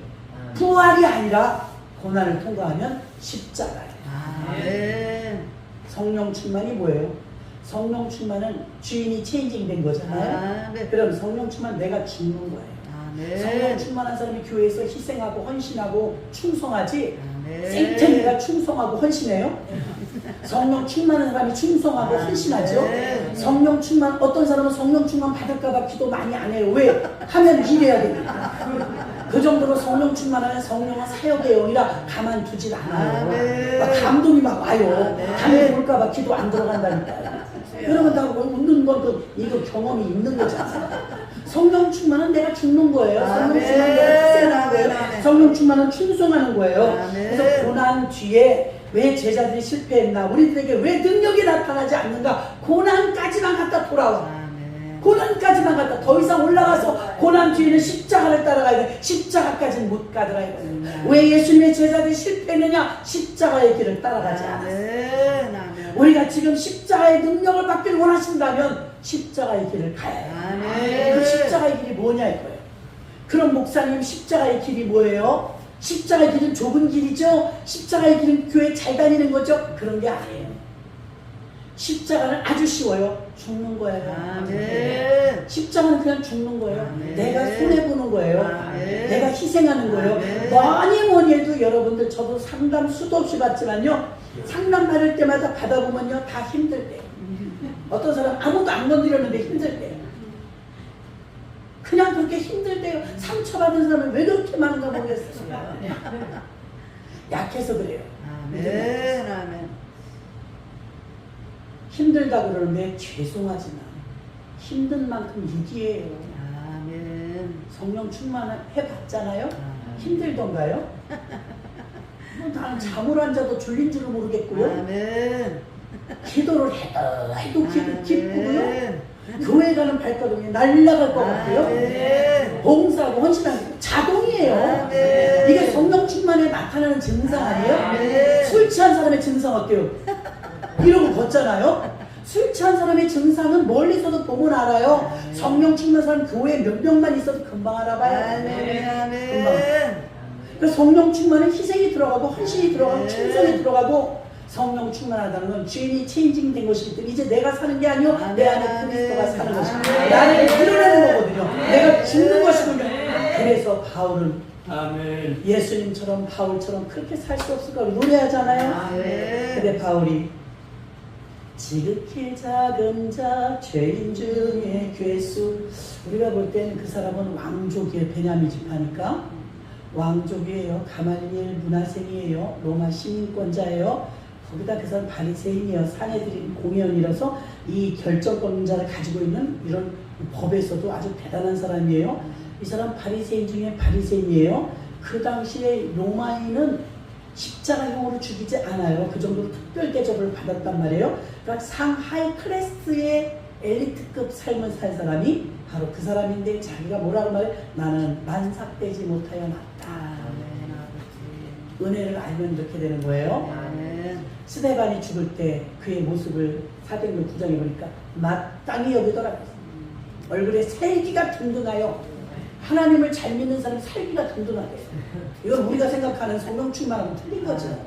부활이 아니라 고난을 통과하면 십자가예요. 아멘. 성령 충만이 뭐예요? 성령 충만은 주인이 체인징 된 거잖아요. 아멘. 그럼 성령 충만 내가 죽는 거예요. 성령 아멘. 충만한 사람이 교회에서 희생하고 헌신하고 충성하지 아멘. 생태계가 충성하고 헌신해요? 성령 충만한 사람이 충성하고 헌신하죠? 네. 성령 충만, 어떤 사람은 성령 충만 받을까봐 기도 많이 안 해요. 왜? 하면 일해야 되니까. 그 정도로 성령 충만하면 성령은 사역의 영이라 가만두질 않아요. 아멘. 막 감동이 막 와요. 아멘. 감동 올까봐 기도 안 들어간다니까요. 여러분 다 웃는 건 이거 경험이 있는 거잖아요. 성령 충만은 내가 죽는 거예요. 성령 아멘. 충만은 내가 희생하는 거예요. 아멘. 성령 충만은 충성하는 거예요. 아멘. 그래서 고난 뒤에 왜 제자들이 실패했나? 우리들에게 왜 능력이 나타나지 않는가? 고난까지만 갔다 돌아와. 아멘. 고난까지만 갔다 더 이상 올라가서 고난 뒤에는 십자가를 따라가야 돼. 십자가까지는 못 가더라 이거예요. 왜 예수님의 제자들이 실패했느냐? 십자가의 길을 따라가지 않았어요. 아멘. 아멘. 우리가 지금 십자가의 능력을 받기를 원하신다면 십자가의 길을 가야 해요. 아멘. 그 십자가의 길이 뭐냐 이거예요. 그럼 목사님 십자가의 길이 뭐예요? 십자가의 길은 좁은 길이죠? 십자가의 길은 교회 잘 다니는 거죠? 그런 게 아니에요. 십자가는 아주 쉬워요. 죽는 거예요. 아멘. 십자가는 그냥 죽는 거예요. 아멘. 내가 손해보는 거예요. 아멘. 내가 희생하는 거예요. 아멘. 뭐니 해도 여러분들 저도 상담 수도 없이 받지만요. 상담 받을 때마다 받아보면요. 다 힘들대요. 어떤 사람 아무도 안 건드렸는데 힘들대요. 그냥 그렇게 힘들대요. 상처받은 사람은 왜 그렇게 많은가 모르겠어요. 약해서 그래요. 아멘. 아멘. 힘들다 그러는데 죄송하지만 힘든 만큼 유기해요. 아멘. 성령 충만해봤잖아요. 힘들던가요? 뭐 나는 잠을 안 자도 졸린 줄을 모르겠고요. 아멘. 기도를 해도 아멘. 기쁘고요. 교회 가는 발걸음이 날아갈 것 같아요. 아멘. 봉사하고 헌신하는 게 자동이에요. 아멘. 이게 성령 충만에 나타나는 증상 아니에요? 아멘. 술 취한 사람의 증상 어때요? 이러고 걷잖아요. 술 취한 사람의 증상은 멀리서도 보면 알아요. 아멘. 성령 충만한 사람 교회에 몇 명만 있어도 금방 알아봐요. 아멘. 아멘. 금방. 그래서 성령 충만은 희생이 들어가고 헌신이 들어가고 네. 충성이 들어가고 성령 충만하다는 건 주인이 체인징 된 것이기 때문에 이제 내가 사는 게 아니요 아멘. 내 안에 그리스도가 사는 아멘. 것입니다. 나를 드러내는 거거든요. 내가 죽는 것이군요. 그래서 바울은 아멘. 예수님처럼 바울처럼 그렇게 살 수 없을까 노래하잖아요. 아멘. 근데 바울이 지극히 작은 자 죄인 중에 괴수, 우리가 볼 때는 그 사람은 왕족이에요. 베냐민 지파니까 왕족이에요. 가말리엘 문화생이에요. 로마 시민권자예요. 거기다 그 사람 바리새인이에요. 사내들인 공연이라서 이 결정권자를 가지고 있는 이런 법에서도 아주 대단한 사람이에요. 이 사람 바리새인 중에 바리새인이에요. 그 당시에 로마인은 십자가형으로 죽이지 않아요. 그 정도로 특별 대접을 받았단 말이에요. 그러니까 상하이 클래스의 엘리트급 삶을 살 사람이 바로 그 사람인데 자기가 뭐라고 말해? 나는 만삭되지 못하여 났다. 아멘. 아버지. 은혜를 알면 이렇게 되는 거예요. 아멘. 스데반이 죽을 때 그의 모습을 사도행전 9장에 보니까 마땅히 여기더라고요. 얼굴에 살기가 든든하여 하나님을 잘 믿는 사람이 살기가 든든하대. 이건 우리가 생각하는 성령 충만하고 틀린 거죠.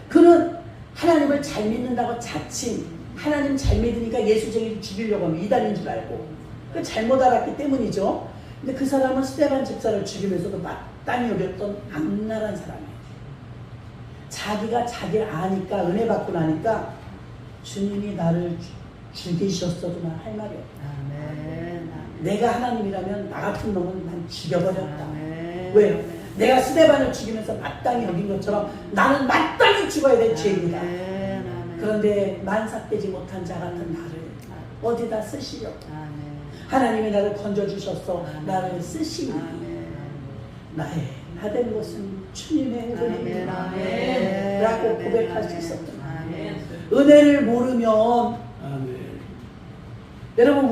그는 하나님을 잘 믿는다고 자칭 하나님 잘 믿으니까 예수쟁이를 죽이려고 하면 이단인 줄 알고 잘못 알았기 때문이죠. 근데 그 사람은 스데반 집사를 죽이면서도 마땅히 여겼던 악랄한 사람이에요. 자기가 자기를 아니까, 은혜 받고 나니까 주님이 나를 죽이셨어도 난 할 말이 없다. 아멘. 내가 하나님이라면 나 같은 놈은 난 죽여버렸다. 아멘. 왜요? 내가 스데반을 죽이면서 마땅히 여긴 것처럼 나는 마땅히 죽어야 될 죄입니다. 아멘. 아멘. 그런데 만삭되지 못한 자 같은 나를 어디다 쓰시려고? 아멘. 하나님이 나를 건져주셔서 아멘. 나를 쓰시니 아멘. 나의 나된 것은 주님의 아멘. 은혜입니다 아멘. 라고 아멘. 고백할 수 아멘. 있었던 아멘. 은혜를 모르면 아멘. 여러분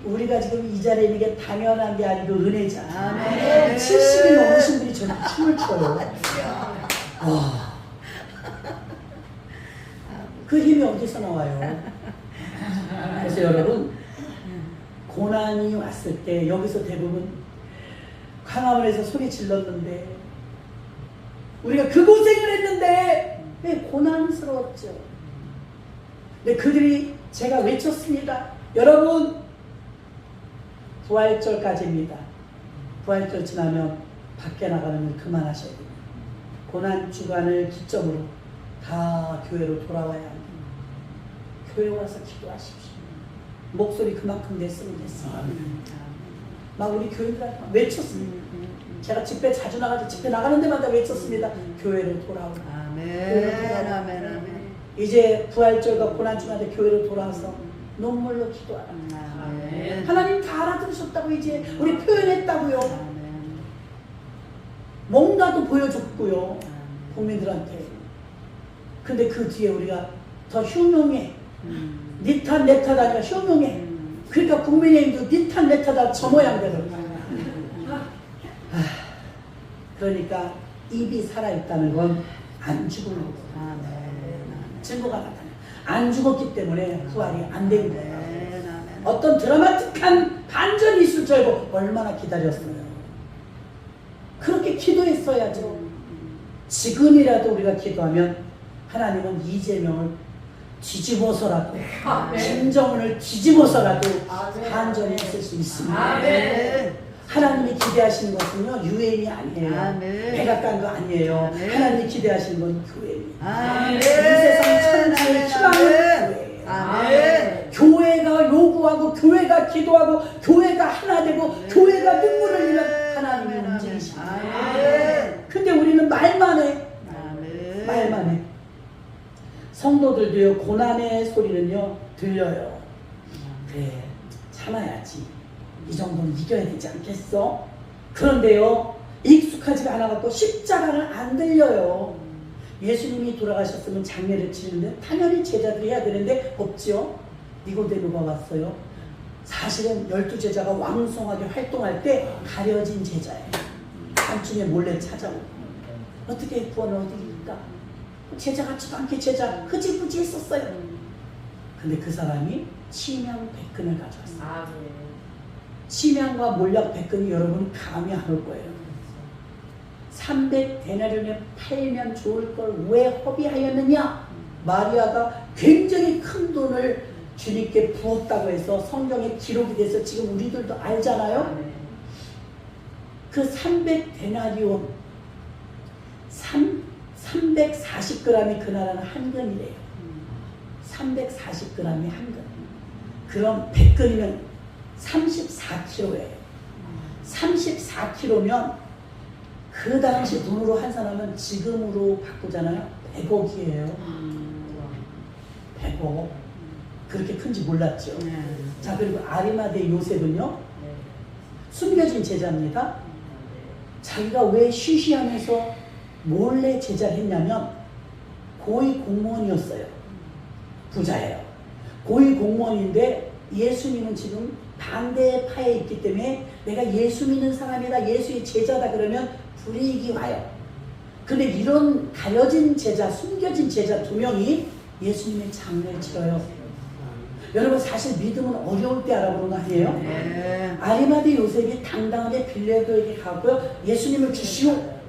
우리가 지금 이 자리에 있는 게 당연한 게 아니고 은혜잖아. 아멘. 70이 넘으신 분이 저렇게 춤을 춰요. 와. 그 힘이 어디서 나와요? 그래서 여러분 고난이 왔을 때 여기서 대부분 광화문에서 소리 질렀는데 우리가 그 고생을 했는데 왜 고난스러웠죠? 근데 그들이 제가 외쳤습니다. 여러분 부활절까지입니다. 부활절 지나면 밖에 나가는 걸 그만하셔야 됩니다. 고난 주간을 기점으로 다 교회로 돌아와야 합니다. 교회 와서 기도하십시오. 목소리 그만큼 냈으면 됐어요. 막 우리 교인들한테 막 외쳤습니다. 제가 집회 자주 나가서 집회 나가는 데마다 외쳤습니다. 교회로 돌아오라. 아멘. 아멘. 아멘. 이제 부활절과 고난주간에 교회로 돌아와서 눈물로 기도하라. 아멘. 하나님 다 알아들으셨다고 이제 우리 표현했다고요. 아멘. 뭔가도 보여줬고요. 국민들한테. 근데 그 뒤에 우리가 더 흉흉해. 니 탓 내 탓 아니라 흉흉해. 그러니까 국민의힘도 니 탓 내 탓 저 모양대로. 그러니까 입이 살아있다는 건 안 죽은 거고. 아멘. 증거가 나타나요. 안 죽었기 때문에 부활이 안 된 거예요. 아멘. 어떤 드라마틱한 반전이 있을 줄 알고 얼마나 기다렸어요. 그렇게 기도했어야죠. 지금이라도 우리가 기도하면 하나님은 이재명을 뒤집어서라도 김정은을 뒤집어서라도 반전이 있을 수 있습니다. 아멘. 하나님이 기대하시는 것은요 유엔이 아니에요. 아멘. 백악관도 아니에요. 아멘. 하나님이 기대하시는 건 교회입니다. 아멘. 이 세상 천지의 희망은 아멘. 교회예요. 아멘. 교회가 요구하고 교회가 기도하고 교회가 하나 되고 교회가 눈물을 흘리면 하나님이 움직이십니다. 아멘. 근데 우리는 말만 해. 아멘. 말만 해. 성도들도요 고난의 소리는요 들려요. 그래 참아야지. 이 정도는 이겨야 되지 않겠어? 그런데요 익숙하지가 않아갖고 십자가를 안 들려요. 예수님이 돌아가셨으면 장례를 치는데 당연히 제자들이 해야 되는데 없지요. 니고데모가 왔어요. 사실은 12제자가 왕성하게 활동할 때 가려진 제자예요. 한중에 몰래 찾아오고 어떻게 구원을 얻으니까 제자 같지도 않게 제자 흐지부지 했었어요. 근데 그 사람이 치명 백근을 가져왔어요. 치명과 몰약 백근이 여러분 감이 안 올 거예요. 300데나리온에 팔면 좋을 걸 왜 허비하였느냐? 마리아가 굉장히 큰 돈을 주님께 부었다고 해서 성경에 기록이 돼서 지금 우리들도 알잖아요. 그 300데나리온 340g이 그 나라는 한 근이래요. 340g이 한 근. 그럼 100근이면 34kg예요. 34kg면 그 당시 돈으로 환산하면 지금으로 바꾸잖아요. 100억이에요. 100억. 그렇게 큰지 몰랐죠. 자, 그리고 아리마대 요셉은요. 숨겨진 제자입니다. 자기가 왜 쉬쉬하면서 몰래 제자를 했냐면 고위 공무원이었어요. 부자예요. 고위 공무원인데 예수님은 지금 반대파에 있기 때문에 내가 예수 믿는 사람이다, 예수의 제자다 그러면 불이익이 와요. 근데 이런 가려진 제자, 숨겨진 제자 2명이 예수님의 장례를 치러요. 여러분 사실 믿음은 어려울 때 알아보는 거 아니에요? 네. 아리마대 요셉이 당당하게 빌레도에게 가고요. 예수님을 주시오.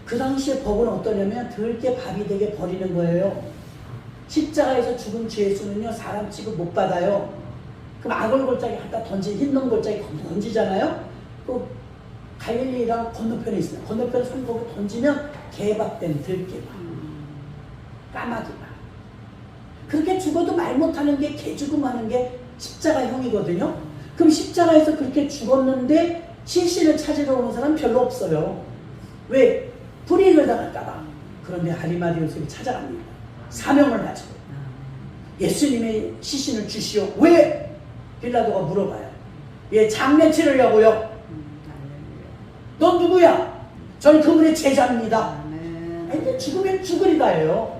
그 당시에 법은 어떠냐면 들게 밥이 되게 버리는 거예요. 십자가에서 죽은 죄수는요 사람 취급 못 받아요. 그럼 아골골짜기 갖다 던지 흰 놈골짜기 던지잖아요. 그 갈릴리랑 건너편에 있어요. 건너편 산거기 던지면 개밥된 들개밥, 까마귀밥. 그렇게 죽어도 말 못하는 게 개 죽음하는 게 십자가형이거든요. 그럼 십자가에서 그렇게 죽었는데 시신을 찾으러 오는 사람 별로 없어요. 왜? 불이익을 당할까봐. 그런데 아리마대 요셉이 찾아갑니다. 사명을 가지고 예수님의 시신을 주시오. 왜? 빌라도가 물어봐요. 예, 장례 치르려고요. 넌 누구야? 저는 그분의 제자입니다. 근데 죽으면 죽으리다예요.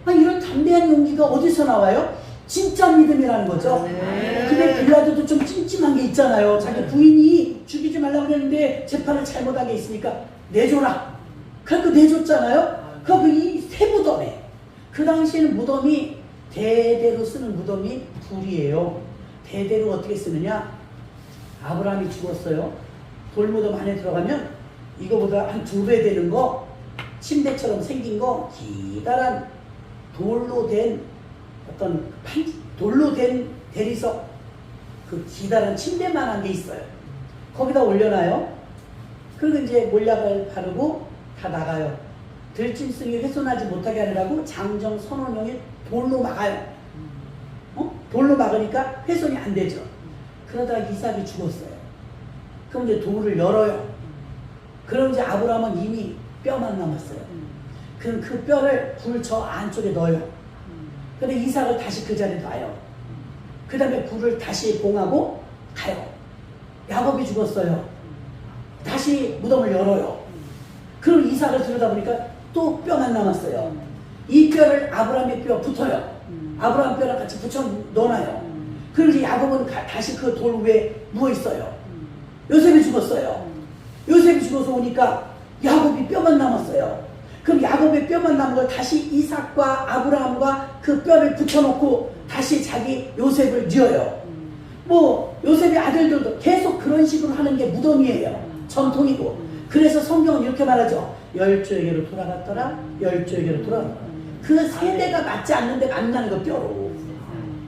이런 담대한 용기가 어디서 나와요? 진짜 믿음이라는 거죠. 근데 빌라도도 좀 찜찜한 게 있잖아요. 자기 부인이 죽이지 말라고 그랬는데 재판을 잘못한 게 있으니까 내줘라. 그래서 내줬잖아요. 그 이 새 무덤에, 그 당시에는 무덤이 대대로 쓰는 무덤이 불이에요. 대대로 어떻게 쓰느냐? 아브라함이 죽었어요. 돌무덤 안에 들어가면 이거보다 한 2배 되는 거, 침대처럼 생긴 거, 기다란 돌로 된 어떤 돌로 된 대리석, 그 기다란 침대만한 게 있어요. 거기다 올려놔요. 그리고 이제 몰약을 바르고 다 나가요. 들짐승이 훼손하지 못하게 하느라고 장정 선원용이 돌로 막아요. 돌로 막으니까 훼손이 안 되죠. 그러다가 이삭이 죽었어요. 그럼 이제 돌을 열어요. 그럼 이제 아브라함은 이미 뼈만 남았어요. 그럼 그 뼈를 불 저 안쪽에 넣어요. 근데 이삭을 다시 그 자리에 놔요. 그 다음에 불을 다시 봉하고 가요. 야곱이 죽었어요. 다시 무덤을 열어요. 그럼 이삭을 들여다보니까 또 뼈만 남았어요. 이 뼈를 아브라함의 뼈 붙어요. 아브라함 뼈랑 같이 붙여 넣어놔요. 그리고 이제 야곱은 다시 그 돌 위에 누워있어요. 요셉이 죽었어요. 요셉이 죽어서 오니까 야곱이 뼈만 남았어요. 그럼 야곱의 뼈만 남은 걸 다시 이삭과 아브라함과 그 뼈를 붙여놓고 다시 자기 요셉을 뉘어요. 뭐 요셉의 아들들도 계속 그런 식으로 하는 게 무덤이에요. 전통이고. 그래서 성경은 이렇게 말하죠. 열조에게로 돌아갔더라. 열조에게로 돌아갔더라. 그 세대가 맞지 않는데 만나는 거 뼈로.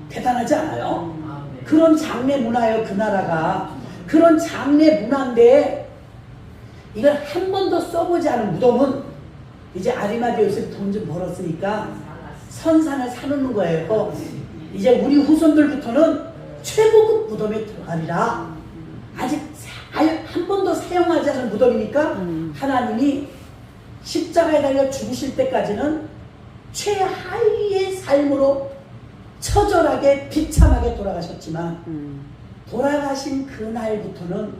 대단하지 않아요? 그런 장례 문화예요. 그 나라가. 그런 장례 문화인데 이걸 한 번도 써보지 않은 무덤은 이제 아리마대 요셉 돈 좀 벌었으니까 선산을 사놓는 거예요. 이제 우리 후손들부터는 최고급 무덤에 들어가리라. 아직 한 번도 사용하지 않은 무덤이니까 하나님이 십자가에 달려 죽으실 때까지는 최하위의 삶으로 처절하게 비참하게 돌아가셨지만 돌아가신 그날부터는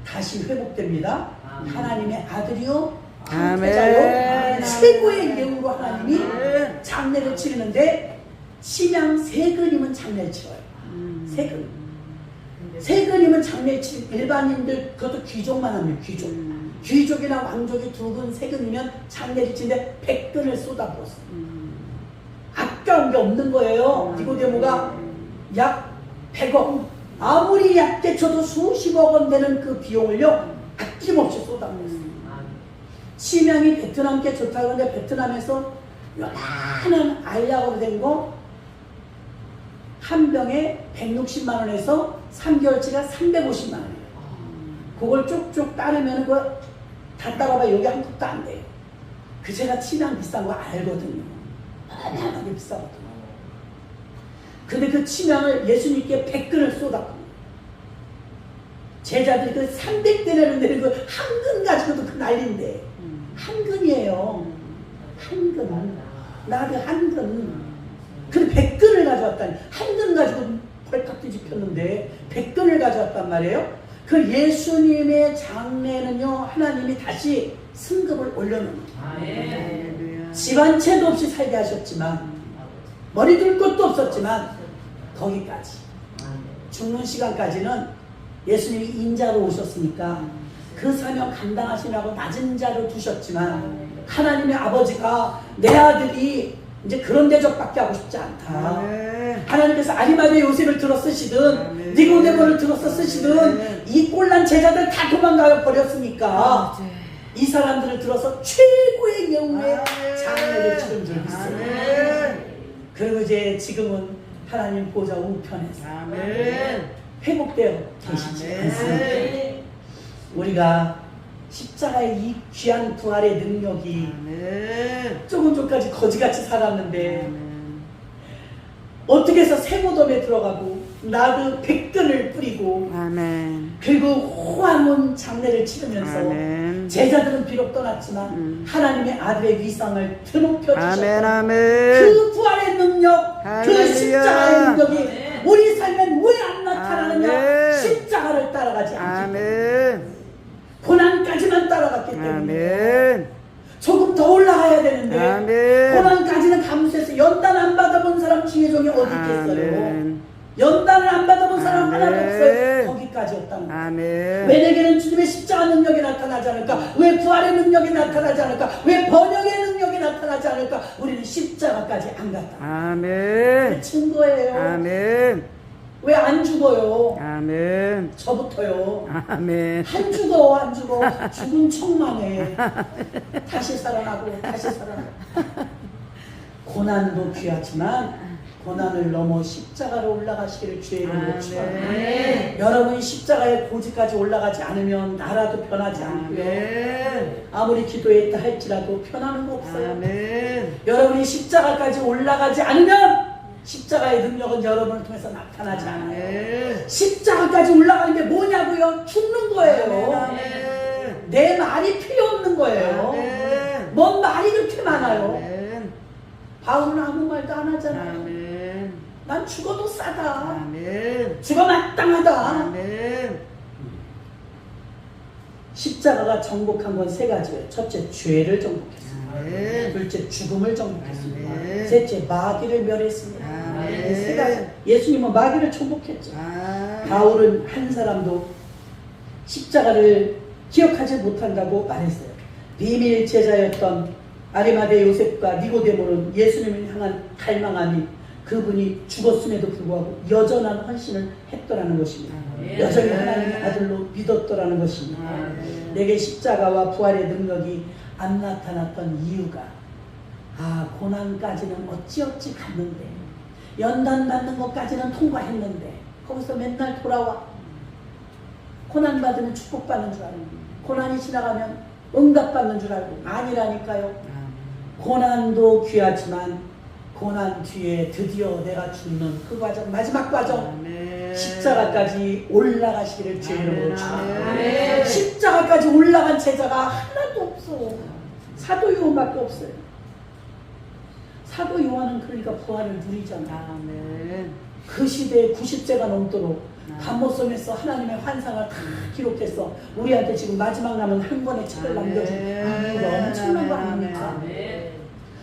다시 회복됩니다. 하나님의 아들이요 아멘. 최고의 예우로 하나님이 장례를 치르는데 심양 세근이면 장례를 치러요. 세근. 세근이면 장례를 치르 일반인들 그것도 귀족만 합니다. 귀족. 귀족이나 왕족이 2근 세근이면 장례를 치는데 100근을 쏟아부었어요. 아까운 게 없는 거예요. 니고데모가 약 100억 아무리 얕게 쳐도 수십억 원 되는 그 비용을요 아낌없이 쏟아부었어요. 심양이 베트남께 좋다고 하는데 베트남에서 요만한 알약으로 된 거 한 병에 160만 원에서 3개월치가 350만 원이에요. 그걸 쭉쭉 따르면 그거 다 따라봐 여기 한 컵도 안 돼요. 그 제가 침향 비싼 거 알거든요. 어마어마하게 비싸거든요. 근데 그 침향을 예수님께 100근을 쏟았고 제자들이 그 300대내는 데는 그 한 근 가지고도 그 난리인데 한 근이에요. 한 근. 나한테 한 근. 근데 100근을 가져왔다니. 한 근 가지고 벌떡 뒤집혔는데 100근을 가져왔단 말이에요. 그 예수님의 장례는요 하나님이 다시 승급을 올려놓는 거예요. 집 한 채도 없이 살게 하셨지만 머리 둘 것도 없었지만 거기까지 죽는 시간까지는 예수님이 인자로 오셨으니까 그 사명 감당하시라고 낮은 자로 두셨지만 하나님의 아버지가 내 아들이 이제 그런 대접밖에 하고 싶지 않다. 하나님께서 아리마대 요셉을 들어 쓰시든 니고데모를 들어 쓰시든 이 꼴난 제자들 다 도망가 버렸으니까 이 사람들을 들어서 최고의 영웅의 장례를 치른 줄 믿어요. 그리고 이제 지금은 하나님 보좌 우편에서 회복되어 계시지 않습니까? 우리가 십자가의 이 귀한 부활의 능력이 조금 전까지 거지같이 살았는데 어떻게 해서 세무덤에 들어가고 나그 백근을 뿌리고 그리고 호화문 장례를 치르면서 제자들은 비록 떠났지만 하나님의 아들의 위상을 드높여 주셨고 그 부활의 능력 그 십자가의 능력이 우리 삶엔 왜 안 나타나느냐 십자가를 따라가지 않기 때문에 고난까지만 따라갔기 때문에 조금 더 올라가야 되는데 고난까지는 감수해서 연단 안 받아본 사람 주의 종이 어디 있겠어요. 연단을 안 받아본 사람 하나도 없어요. 거기까지 없다는 거예요. 왜 내게는 주님의 십자가 능력이 나타나지 않을까? 왜 부활의 능력이 나타나지 않을까? 왜 번영의 능력이 나타나지 않을까? 우리는 십자가까지 안 갔다. 그친 거예요. 왜 안 죽어요? 저부터요. 안 죽어. 죽은 척만 해. 다시 살아나고 다시 살아나고. 고난도 귀하지만 고난을 넘어 십자가로 올라가시기를 주의 이름으로 축원합니다. 여러분 십자가의 고지까지 올라가지 않으면 나라도 변하지 않고요. 아무리 기도했다 할지라도 변하는 거 없어요. 여러분이 십자가까지 올라가지 않으면 십자가의 능력은 여러분을 통해서 나타나지 않아요. 십자가까지 올라가는 게 뭐냐고요? 죽는 거예요. 내 말이 필요 없는 거예요. 뭔 말이 그렇게 많아요. 바울은 아무 말도 안 하잖아요. 난 죽어도 싸다. 죽어 마땅하다. 십자가가 정복한 건 세 가지예요. 첫째, 죄를 정복했습니다. 둘째, 죽음을 정복했습니다. 셋째, 마귀를 멸했습니다. 이 세 가지. 예수님은 마귀를 정복했죠. 바울은 한 사람도 십자가를 기억하지 못한다고 말했어요. 비밀 제자였던 아리마대 요셉과 니고데모는 예수님을 향한 갈망함이 그분이 죽었음에도 불구하고 여전한 헌신을 했더라는 것입니다. 여전히 하나님의 아들로 믿었더라는 것입니다. 내게 십자가와 부활의 능력이 안 나타났던 이유가 고난까지는 어찌어찌 갔는데 연단받는 것까지는 통과했는데 거기서 맨날 돌아와 고난받으면 축복받는 줄 알고 고난이 지나가면 응답받는 줄 알고 아니라니까요. 고난도 귀하지만 고난 뒤에 드디어 내가 죽는 그 과정, 마지막 과정 십자가까지 올라가시기를 주의 이름으로 축원합니다. 십자가까지 올라간 제자가 하나도 없어. 사도 요한밖에 없어요. 사도 요한은 그러니까 부활을 누리잖아. 그 시대에 90세가 넘도록 감모섬에서 하나님의 환상을 다 기록해서 우리한테 지금 마지막 남은 한 권의 책을 남겨준 이유가 엄청난 거 아닙니까?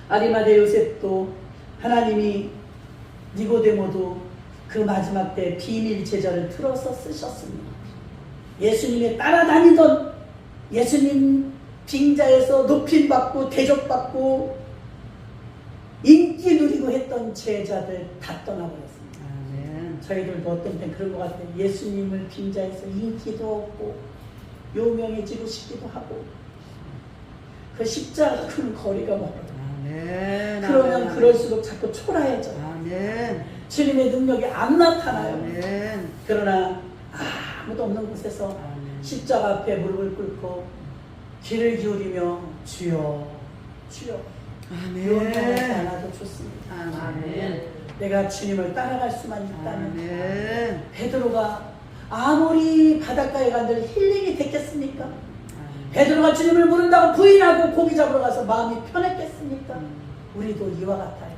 아리마대 요셉도 하나님이 니고데모도 그 마지막 때 비밀 제자를 틀어서 쓰셨습니다. 예수님의 따라다니던 예수님 빙자에서 높임받고 대접받고 인기 누리고 했던 제자들 다 떠나버렸습니다. 저희들도 어떤 땐 그런 것 같아요. 예수님을 빙자해서 인기도 없고 유명해지고 싶기도 하고 그 십자가 큰 거리가 멀어요. 그러면 그럴수록 자꾸 초라해져. 주님의 능력이 안 나타나요. 그러나 아무도 없는 곳에서 십자가 앞에 무릎을 꿇고 귀를 기울이며 주여 주여 유언하지 않아도 좋습니다. 내가 주님을 따라갈 수만 있다면 베드로가 아무리 바닷가에 간들 힐링이 됐겠습니까? 베드로가 주님을 모른다고 부인하고 고기 잡으러 가서 마음이 편했겠습니까? 우리도 이와 같아요.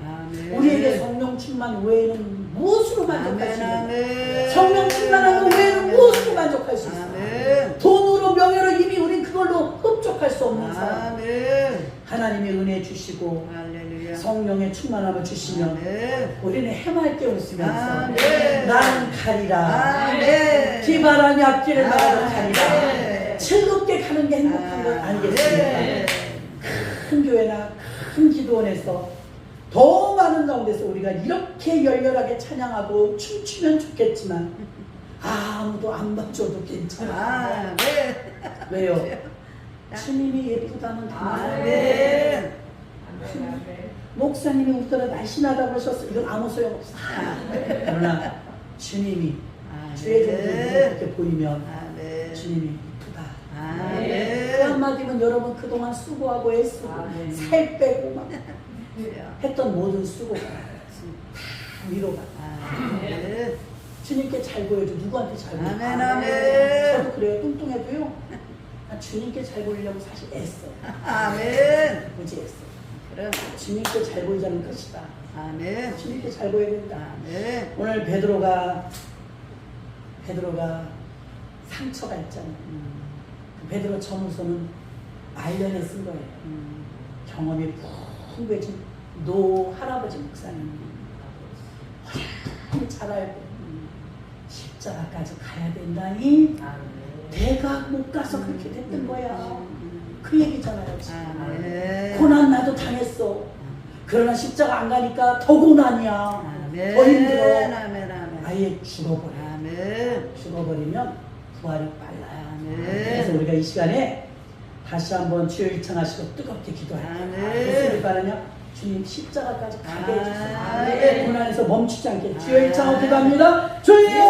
우리에게 성령 충만 외에는 무엇으로 만족할 수 있는 성령 충만한 것 외에는 무엇으로 만족할 수 있어요? 돈으로 명예로 이미 우린 그걸로 흡족할 수 없는 사람. 하나님의 은혜 주시고 성령의 충만함을 주시면 우리는 해맑게 웃으면서 나는 가리라 비바람이 앞길을 막아도 가리라 즐겁게 가는 게 행복한 것 아니겠습니까? 큰 교회나 큰 기도원에서 더 많은 가운데서 우리가 이렇게 열렬하게 찬양하고 춤추면 좋겠지만 아무도 안 봐줘도 괜찮아. 왜요? 주님이 예쁘다면 다 목사님이 웃더라 날씬하다고 그러셨어. 이건 아무 소용없어. 그러나 주님이 주의 종들이 이렇게 보이면 주님이 이쁘다. 그 한마디면 여러분 그동안 수고하고 애쓰고 살 빼고 막 했던 모든 수고가 위로가 주님께 잘 보여줘. 누구한테 잘 보여줘. 아멘, 아멘. 저도 그래요. 뚱뚱해도요. 난 주님께 잘 보이려고 사실 애써요. 아멘. 무지 애써요. 그럼. 주님께 잘 보이자는 것이다. 아멘. 주님께 잘 보여야 된다. 아멘. 오늘 베드로가 상처가 있잖아요. 베드로 전후서는 말년에 쓴 거예요. 경험이 풍부해진 노 할아버지 목사님. 잘 알고 십자가까지 가야 된다니 내가 못 가서 그렇게 됐던 거야. 그 얘기잖아요. 지금. 고난 나도 당했어. 그러나 십자가 안 가니까 더 고난이야. 더 힘들어. 아예 죽어버려. 죽어버리면 부활이 빨라요. 그래서 우리가 이 시간에 다시 한번 주여 일창하시고 뜨겁게 기도할게요. 무슨 일바라냐? 주님 십자가까지 가게 해주세요. 고난에서 멈추지 않게 주여 일창하고 기도합니다. 주여